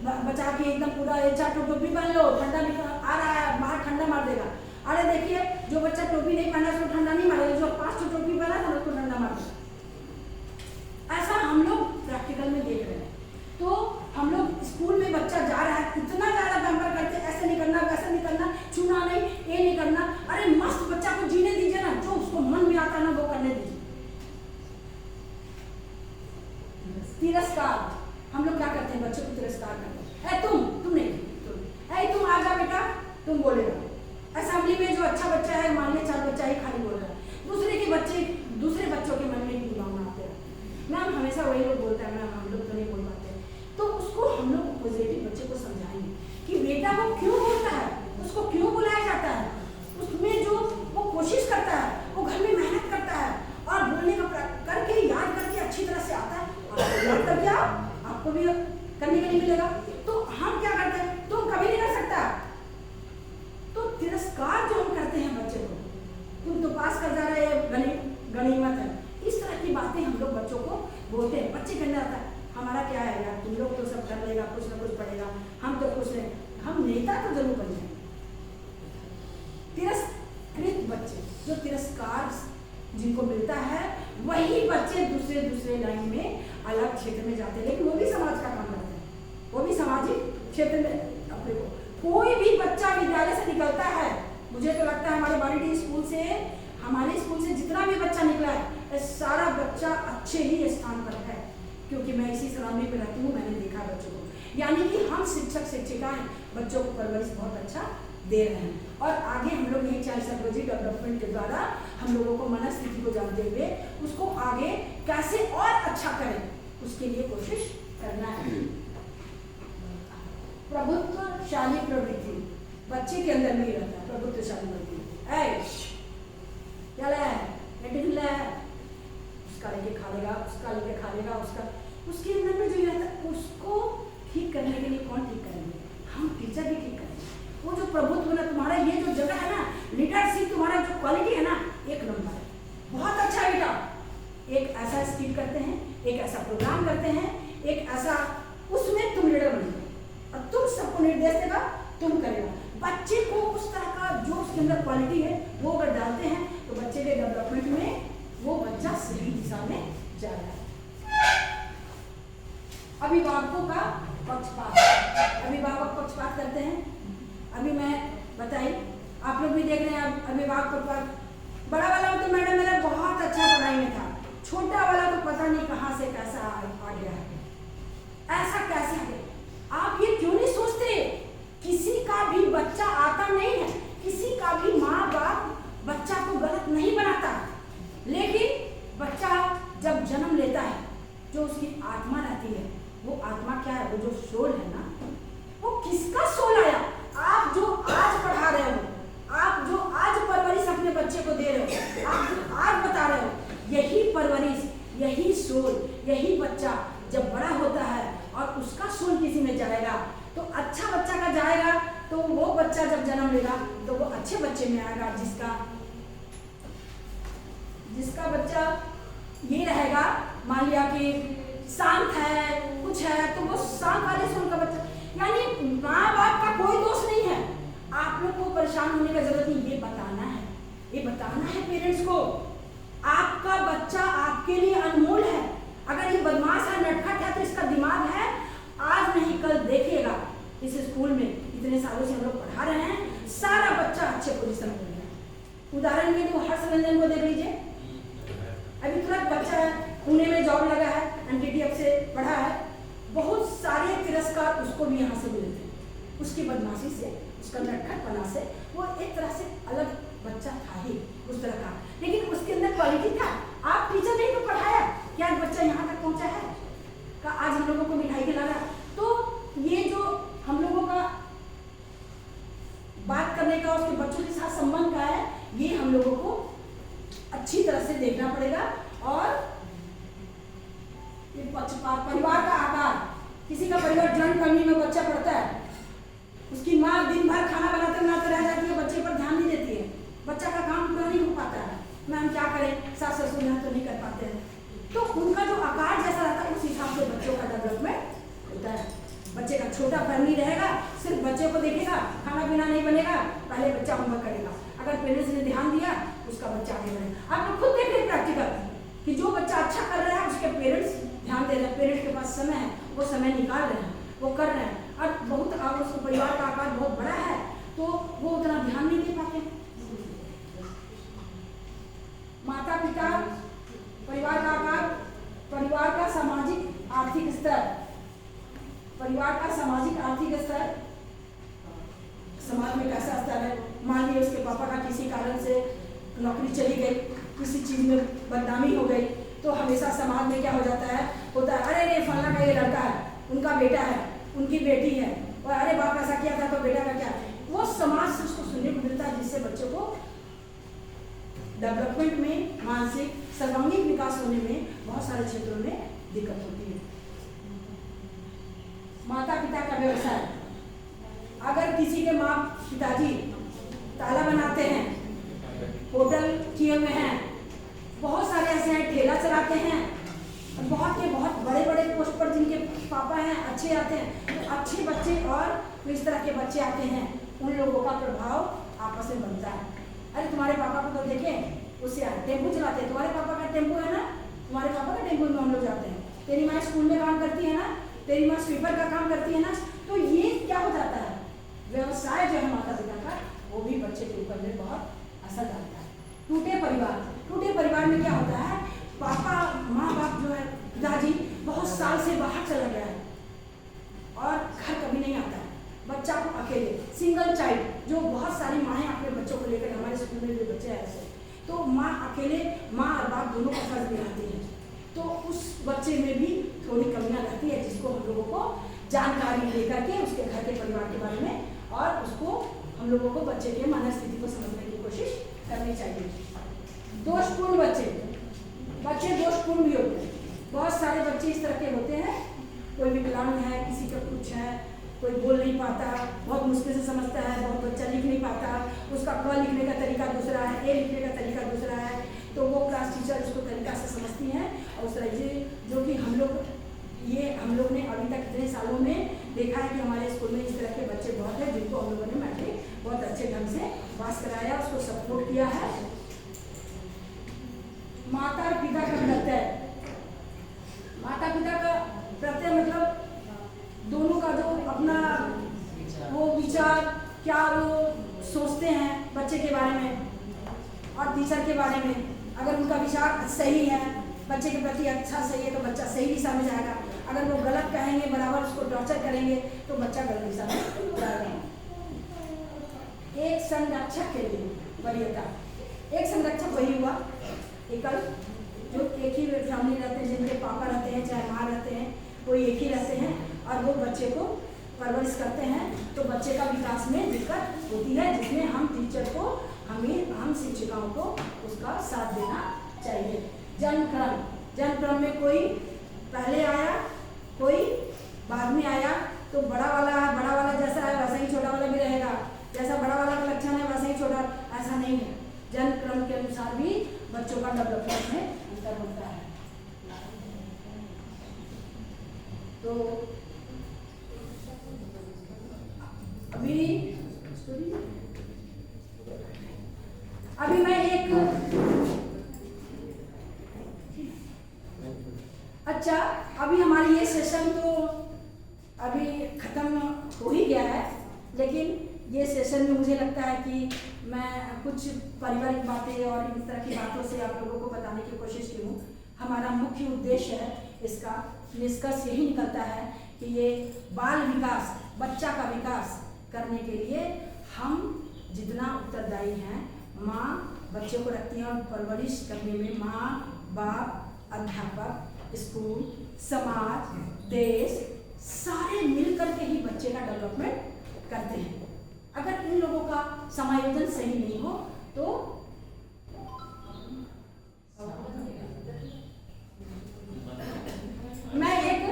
बचा के एकदम पूरा अच्छा टोपी पहन लो, ठंडा आ रहा है बाहर ठंडा मार देगा, अरे देखिए जो बच्चा टोपी नहीं पहना उसको ठंडा नहीं मारेगा, जो 5 टोपी पहना था उसको ठंडा मार देगा। ऐसा हम लोग प्रैक्टिकल में देख रहे हैं। तो हम लोग स्कूल में बच्चा जा रहा है, इतना ज़्यादा पैम्पर करते, ऐसे नहीं करना, वैसे नहीं करना, छूना नहीं, ये नहीं करना, अरे मस्त बच्चा को जीने दीजिए ना, जो उसको मन में आता ना वो करने दीजिए। तिरस्कार, हम लोग क्या करते हैं, बच्चों को तिरस्कार करते हैं, तुम नहीं, तुम आ जा बेटा, तुम बोलेगा। असेंबली में जो अच्छा बच्चा है, मान लीजिए 4 बच्चा ही खाली बोल रहा है, दूसरे बच्चों के मन में एक भावना आते हैं, मैम हमेशा वही लोग बोलता है, मैम हम लोग तो नहीं बोल पाते। तो उसको हम लोग पॉजिटिव बच्चे को समझाएंगे कि बेटा वो क्यों बोलता है, उसको क्यों बुलाया जाता है, उसमें जो वो पास कर जा रहा है, ये गनीमत है। इस तरह की बातें हम लोग बच्चों को बोलते हैं। बच्चे कहने आता है हमारा क्या है यार, तुम लोग तो सब कर लेगा, कुछ ना कुछ पढ़ेगा, हम तो कुछ नहीं, हम नेता तो जरूर बन जाएंगे। तिरस्कृत बच्चे, जो तिरस्कार जिनको मिलता है, वही बच्चे दूसरे लाइन में अलग क्षेत्र में जाते हैं, लेकिन वो भी समाज का काम करते हैं, वो भी सामाजिक क्षेत्र में अपने को। कोई भी बच्चा विद्यालय से निकलता है, मुझे तो लगता है हमारे बाड़ी स्कूल से, हमारे स्कूल से जितना भी बच्चा निकला है, सारा बच्चा अच्छे ही स्थान पर है, क्योंकि मैं इसी सराउंडिंग में रहती हूँ, मैंने देखा बच्चों को। यानी कि हम शिक्षक शिक्षिकाएं बच्चों को परवरिश बहुत अच्छा दे रहे हैं। और आगे हम लोग ये चाइल्ड साइकोलॉजी डेवलपमेंट के द्वारा हम लोगों को मनस्थिति को जानते हुए उसको आगे कैसे और अच्छा करें, उसके लिए कोशिश करना है। प्रभुत्वशाली प्रवृत्ति बच्चे के अंदर नहीं रहता, प्रभुत्वशाली प्रवृत्ति क्या है, उसका लेके खा लेगा, उसका लेके खा लेगा, उसके अंदर में जो रहता है उसको ठीक करने के लिए कौन ठीक करेंगे? हम टीचर भी ठीक करेंगे। वो जो प्रभुत्व ना, तुम्हारा ये जो जगह है ना, लीडरशिप, तुम्हारा जो क्वालिटी है ना, एक नंबर है, बहुत अच्छा है बेटा। एक ऐसा स्किल करते हैं, एक ऐसा प्रोग्राम करते हैं, एक ऐसा, उसमें तुम लीडर बनेगे और तुम सबको निर्देश देगा, तुम करेगा। बच्चे को उस तरह का जो उसके अंदर क्वालिटी है वो अगर डालते हैं तो बच्चे के डेवलपमेंट में वो बच्चा सही दिशा में जा रहा है। अभिभावकों का पक्षपात, अभिभावक पक्षपात करते हैं। अभी मैं बताई, आप लोग भी देख रहे हैं अभिभावक पक्षपात। बड़ा वाला तो मैडम मेरा बहुत अच्छा पढ़ाई में था, छोटा वाला तो पता नहीं कहाँ से कैसा आ गया है, ऐसा कैसे आ गया। आप ये क्यों नहीं सोचते? किसी का भी बच्चा आता नहीं है, किसी का भी माँ बाप बच्चा को गलत नहीं बनाता, लेकिन बच्चा जब जन्म लेता है, जो उसकी आत्मा रहती है, वो आत्मा क्या है, वो जो सोल है ना, वो किसका सोल आया? आप जो आज पढ़ा रहे हो, आप जो आज परवरिश अपने बच्चे को दे रहे हो, आप जो आज बता रहे हो, यही परवरिश, यही सोल, यही बच्चा जब बड़ा होता है और उसका सोल किसी में जाएगा तो अच्छा बच्चा का जाएगा, तो वो बच्चा जब जन्म लेगा तो वो अच्छे बच्चे में आएगा, जिसका बच्चा ये रहेगा, मान लिया कि शांत है, कुछ है, तो वो शांत वाले सोल का बच्चा। यानी माँ बाप का कोई दोष नहीं है, आप लोग को परेशान होने का जरूरत नहीं, ये बताना है पेरेंट्स को, आपका बच्चा आपके लिए अनमोल है। अगर ये बदमाश है, नटखट है, तो इसका दिमाग है, आज नहीं कल देखिएगा। इस स्कूल में इतने सालों से हम लोग पढ़ा रहे हैं, सारा बच्चा अच्छे पोजीशन में है। उदाहरण के लिए हर्ष रंजन को देख लीजिए, अभी तुरंत बच्चा है, पुणे में जॉब लगा है, एनटीटीएफ से पढ़ा है, बहुत सारे तिरस्कार उसको भी यहाँ से मिले थे, उसकी बदमाशी से, उसका नटखटपना से। वो एक तरह से अलग बच्चा था ही उस तरह का, लेकिन उसके अंदर क्वालिटी था। आप टीचर नहीं तो पढ़ाया, क्या बच्चा यहाँ तक पहुँचा है का आज हम लोगों को मिठाई खिला रहा है। तो ये जो हम लोगों का बात करने का, उसके बच्चों के साथ संबंध का है, ये हम लोगों को अच्छी तरह से देखना पड़ेगा। और ये पक्षपात, परिवार का आकार, किसी का परिवार जॉइंट फैमिली में बच्चा पढ़ता है, उसकी माँ दिन भर खाना बनाते रह जाती है, बच्चे पर ध्यान नहीं देती है, बच्चा का काम पूरा नहीं हो पाता है, मैम क्या करें, सास ससुर यहाँ तो नहीं कर पाते हैं, तो उनका जो आकार जैसा रहता है उस हिसाब से बच्चों का डेवलपमेंट होता है। बच्चे का छोटा फैमिली रहेगा, सिर्फ बच्चे को देखेगा, खाना पीना नहीं बनेगा, पहले बच्चा होमवर्क करेगा, अगर पेरेंट्स ने ध्यान दिया उसका बच्चा आगे बढ़ेगा। आप लोग खुद देख रहे प्रैक्टिकल कि जो बच्चा अच्छा कर रहा है उसके पेरेंट्स ध्यान दे रहे हैं, पेरेंट्स के पास समय है, वो समय निकाल रहे हैं, वो कर रहे हैं। और बहुत उसको परिवार का आकार बहुत बड़ा है तो वो उतना ध्यान नहीं दे पाते। माता पिता, परिवार का आकार, परिवार का सामाजिक आर्थिक स्तर, परिवार का सामाजिक आर्थिक स्तर, समाज में कैसा स्तर है। मान लीजिए उसके पापा का किसी कारण से नौकरी चली गई, किसी चीज में बदनामी हो गई, तो हमेशा समाज में क्या हो जाता है, होता है अरे रे फलाना का ये लड़का है, उनका बेटा है, उनकी बेटी है, और अरे बाप ऐसा किया था तो बेटा का क्या। वो समाज से उसको सुनने को मिलता है, जिससे बच्चों को डेवलपमेंट में, मानसिक सर्वांगीण विकास होने में बहुत सारे क्षेत्रों में दिक्कत होती है। माता पिता का व्यवसाय, अगर किसी के माँ पिताजी ताला बनाते हैं होटल किए हुए हैं, बहुत सारे ऐसे हैं ठेला चलाते हैं, बहुत के बहुत बड़े बड़े पोस्ट पर जिनके पापा हैं अच्छे आते हैं, तो अच्छे बच्चे और इस तरह के बच्चे आते हैं, उन लोगों का प्रभाव आपस में बनता है। अरे तुम्हारे पापा को तो देखें, उससे टेम्पो चलाते हैं, तुम्हारे पापा का टेम्पो है ना, तुम्हारे पापा का टेम्पो में हम लोग जाते हैं, तेरी माँ स्कूल में काम करती है ना, तेरी माँ स्वीपर का काम करती है ना। तो ये क्या हो जाता है, व्यवसाय जो है माता पिता का, वो भी बच्चे के ऊपर में बहुत असर डालता है। टूटे परिवार में क्या होता है, पापा माँ बाप जो है पिताजी बहुत साल से बाहर चला गया है और घर कभी नहीं आता है, बच्चा को अकेले, सिंगल चाइल्ड, जो बहुत सारी माएँ अपने बच्चों को लेकर, हमारे स्कूल में भी बच्चे हैं ऐसे, तो माँ अकेले, माँ और बाप दोनों का फर्ज निभाती है, तो उस बच्चे में भी थोड़ी कमियाँ रहती है, जिसको हम लोगों को जानकारी लेकर के उसके घर के परिवार के बारे में, और उसको हम लोगों को बच्चे के मनस्थिति को समझने की कोशिश करनी चाहिए। दोषपूर्ण बच्चे दोषपूर्ण भी होते हैं, बहुत सारे बच्चे इस तरह के होते हैं, कोई विकलांग है, किसी का कुछ है, कोई बोल नहीं पाता, बहुत मुश्किल से समझता है, बहुत बच्चा लिख नहीं पाता, उसका क लिखने का तरीका दूसरा है, ए लिखने का तरीका दूसरा है, तो वो क्लास टीचर उसको तरीका से समझती हैं, और उस तरह से जो कि हम लोग ने अभी तक इतने सालों में देखा है कि हमारे स्कूल में इस तरह के बच्चे बहुत हैं, जिनको हम लोगों ने मैट्रिक बहुत अच्छे ढंग से पास कराया, उसको सपोर्ट किया है। माता और पिता का प्रत्यय, माता पिता का प्रत्यय मतलब दोनों का जो अपना वो विचार, क्या वो सोचते हैं बच्चे के बारे में और टीचर के बारे में, अगर उनका विचार सही है, बच्चे के प्रति अच्छा सही है, तो बच्चा सही दिशा में जाएगा, अगर वो गलत कहेंगे, बराबर उसको टॉर्चर करेंगे, तो बच्चा गलत दिशा में जाएगा। एक संरक्षक के लिए वरीयता, एक संरक्षक वही हुआ एकल, जो एक ही फैमिली रहते हैं, जिनके पापा रहते हैं चाहे माँ रहते हैं, वो एक ही रहते हैं, और वो बच्चे को परवरिश करते हैं, तो बच्चे का विकास में दिक्कत होती है, जिसमें हम टीचर को, हम शिक्षिकाओं को उसका साथ देना चाहिए। जन्म क्रम में कोई पहले आया, कोई बाद में आया, तो बड़ा वाला जैसा है वैसा ही छोटा वाला भी रहेगा, जैसा बड़ा वाला का लक्षण है वैसा ही छोटा, ऐसा नहीं है। जन्म क्रम के अनुसार भी बच्चों का डेवलपमेंट में अंतर होता है। तो अभी मैं एक अच्छा, अभी हमारी ये सेशन तो अभी खत्म हो ही गया है, लेकिन ये सेशन में मुझे लगता है कि मैं कुछ पारिवारिक बातें और इस तरह की बातों से आप लोगों को बताने की कोशिश की हूँ। हमारा मुख्य उद्देश्य है, इसका निष्कर्ष यही निकलता है कि ये बाल विकास, बच्चा का विकास करने के लिए हम जितना उत्तरदायी हैं, माँ बच्चे को रखती है और परवरिश करने में माँ बाप, अध्यापक, स्कूल, समाज, देश सारे मिलकर के ही बच्चे का डेवलपमेंट करते हैं। अगर इन लोगों का समायोजन सही नहीं हो तो मैं एक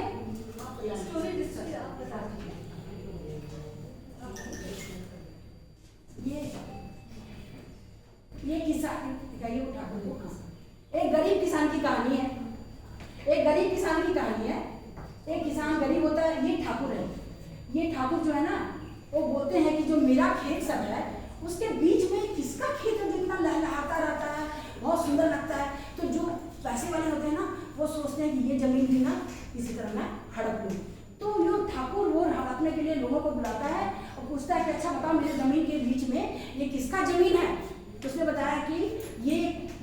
स्टोरी ये किसान, एक गरीब किसान की कहानी है। एक गरीब किसान की कहानी है। एक किसान गरीब होता है, ये ठाकुर है। ये ठाकुर जो है ना, वो बोलते हैं कि जो मेरा खेत सब है उसके बीच में किसका खेत है जो इतना लहलहाता रहता है, बहुत सुंदर लगता है। तो जो पैसे वाले होते हैं ना, वो सोचते हैं कि ये जमीन भी ना इसी तरह मैं हड़प लूँ। तो यो ठाकुर वो हड़पने के लिए लोगों को बुलाता है और पूछता है कि अच्छा बताओ, मेरे जमीन के बीच में ये किसका जमीन है। तो उसने बताया कि ये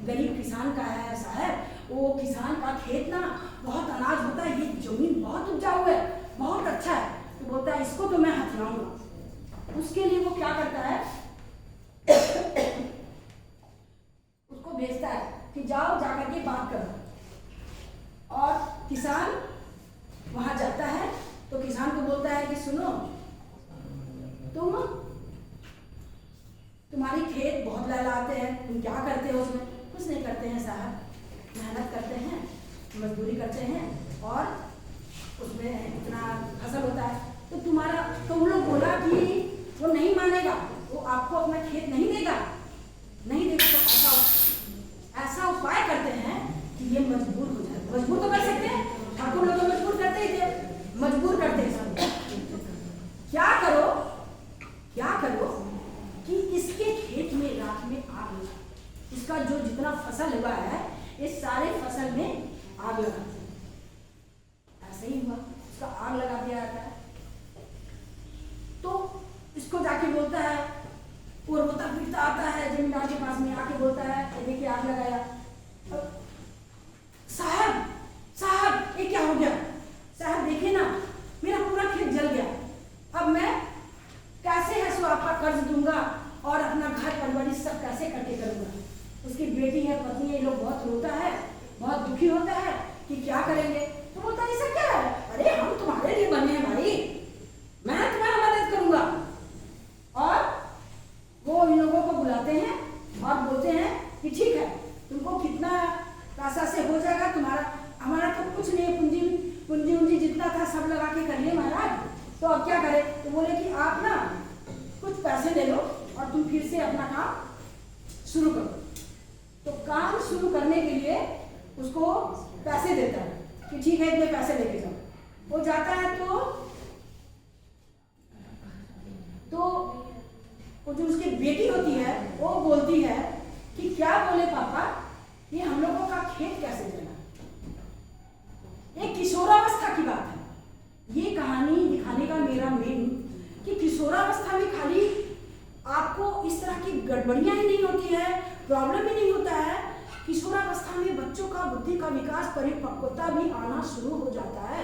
गरीब किसान का है साहब, वो किसान का खेत ना बहुत अनाज होता है, ये जमीन बहुत उपजाऊ है, बहुत अच्छा है। तो बोलता है इसको तो मैं हथियाऊंगा। उसके लिए वो क्या करता है, उसको भेजता है कि जाओ जाकर के बात करो। और किसान वहां जाता है तो किसान को बोलता है कि सुनो, तुम्हारी खेत बहुत लहलाते हैं, तुम क्या करते हो उसमें? कुछ नहीं करते हैं साहब, मेहनत करते हैं, मजदूरी करते हैं और उसमें इतना फसल होता है। तो तुम्हारा, तो वो लोग बोला कि वो नहीं मानेगा, वो आपको अपना खेत नहीं देगा। नहीं देगा तो ऐसा उपाय करते हैं कि ये मजबूर हो जाए। मजबूर तो कर सकते हैं, ठाकुर लोग तो मजबूर करते ही थे, मजबूर करते हैं सबको। क्या करो कि इसके खेत में रात में आग लगा, इसका जो जितना फसल हुआ है इस सारे फसल में आग लगा। ऐसे ही हुआ, उसका आग लगा दिया जाता है। तो इसको जाके बोलता है, वो रोता पीटता आता है जमींदार के पास में, आके बोलता है देखिए आग लगाया। साहब ये क्या हो गया? साहब देखिए ना, मेरा पूरा खेत जल गया, अब मैं कैसे है सो आपका कर्ज दूंगा और अपना घर परिवार सब कैसे करके करूंगा। उसकी बेटी है, पत्नी है, ये लोग बहुत रोता है, बहुत दुखी होता है कि क्या करेंगे। तो बोलता है ऐसा क्या है? अरे हम तुम्हारे लिए बने हैं भाई, मैं तुम्हारा मदद करूंगा। और वो इन लोगों को बुलाते हैं और बोलते हैं कि ठीक है, तुमको कितना पैसा से हो जाएगा, तुम्हारा हमारा तो कुछ नहीं, पूंजी जितना था सब लगा के कर लिए महाराज, तो अब क्या करें? तो बोले कि आप ना कुछ पैसे ले लो और तुम फिर से अपना काम शुरू करो। तो काम शुरू करने के लिए उसको पैसे देता है कि ठीक है इतने पैसे लेके जाओ। वो जाता है तो वो जो उसकी बेटी होती है वो बोलती है कि क्या बोले पापा, ये हम लोगों का खेत कैसे जला? एक किशोरावस्था की बात है। ये कहानी दिखाने का मेरा मेन कि किशोरावस्था में खाली आपको इस तरह की गड़बड़ियां ही नहीं होती है, प्रॉब्लम ही नहीं होता है। किशोरावस्था में बच्चों का बुद्धि का विकास, परिपक्वता भी आना शुरू हो जाता है।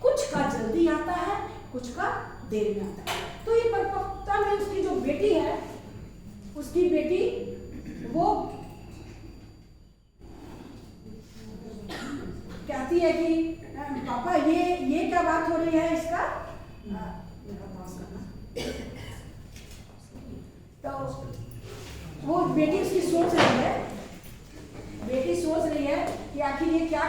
कुछ का जल्दी आता है, कुछ का देर में आता है। तो ये परिपक्वता में उसकी जो बेटी है, उसकी बेटी वो कहती है कि पापा ये क्या बात हो रही है इसका, मेरा पास करना। तो वो बेटी उसकी सोच रही है कि आखिर ये क्या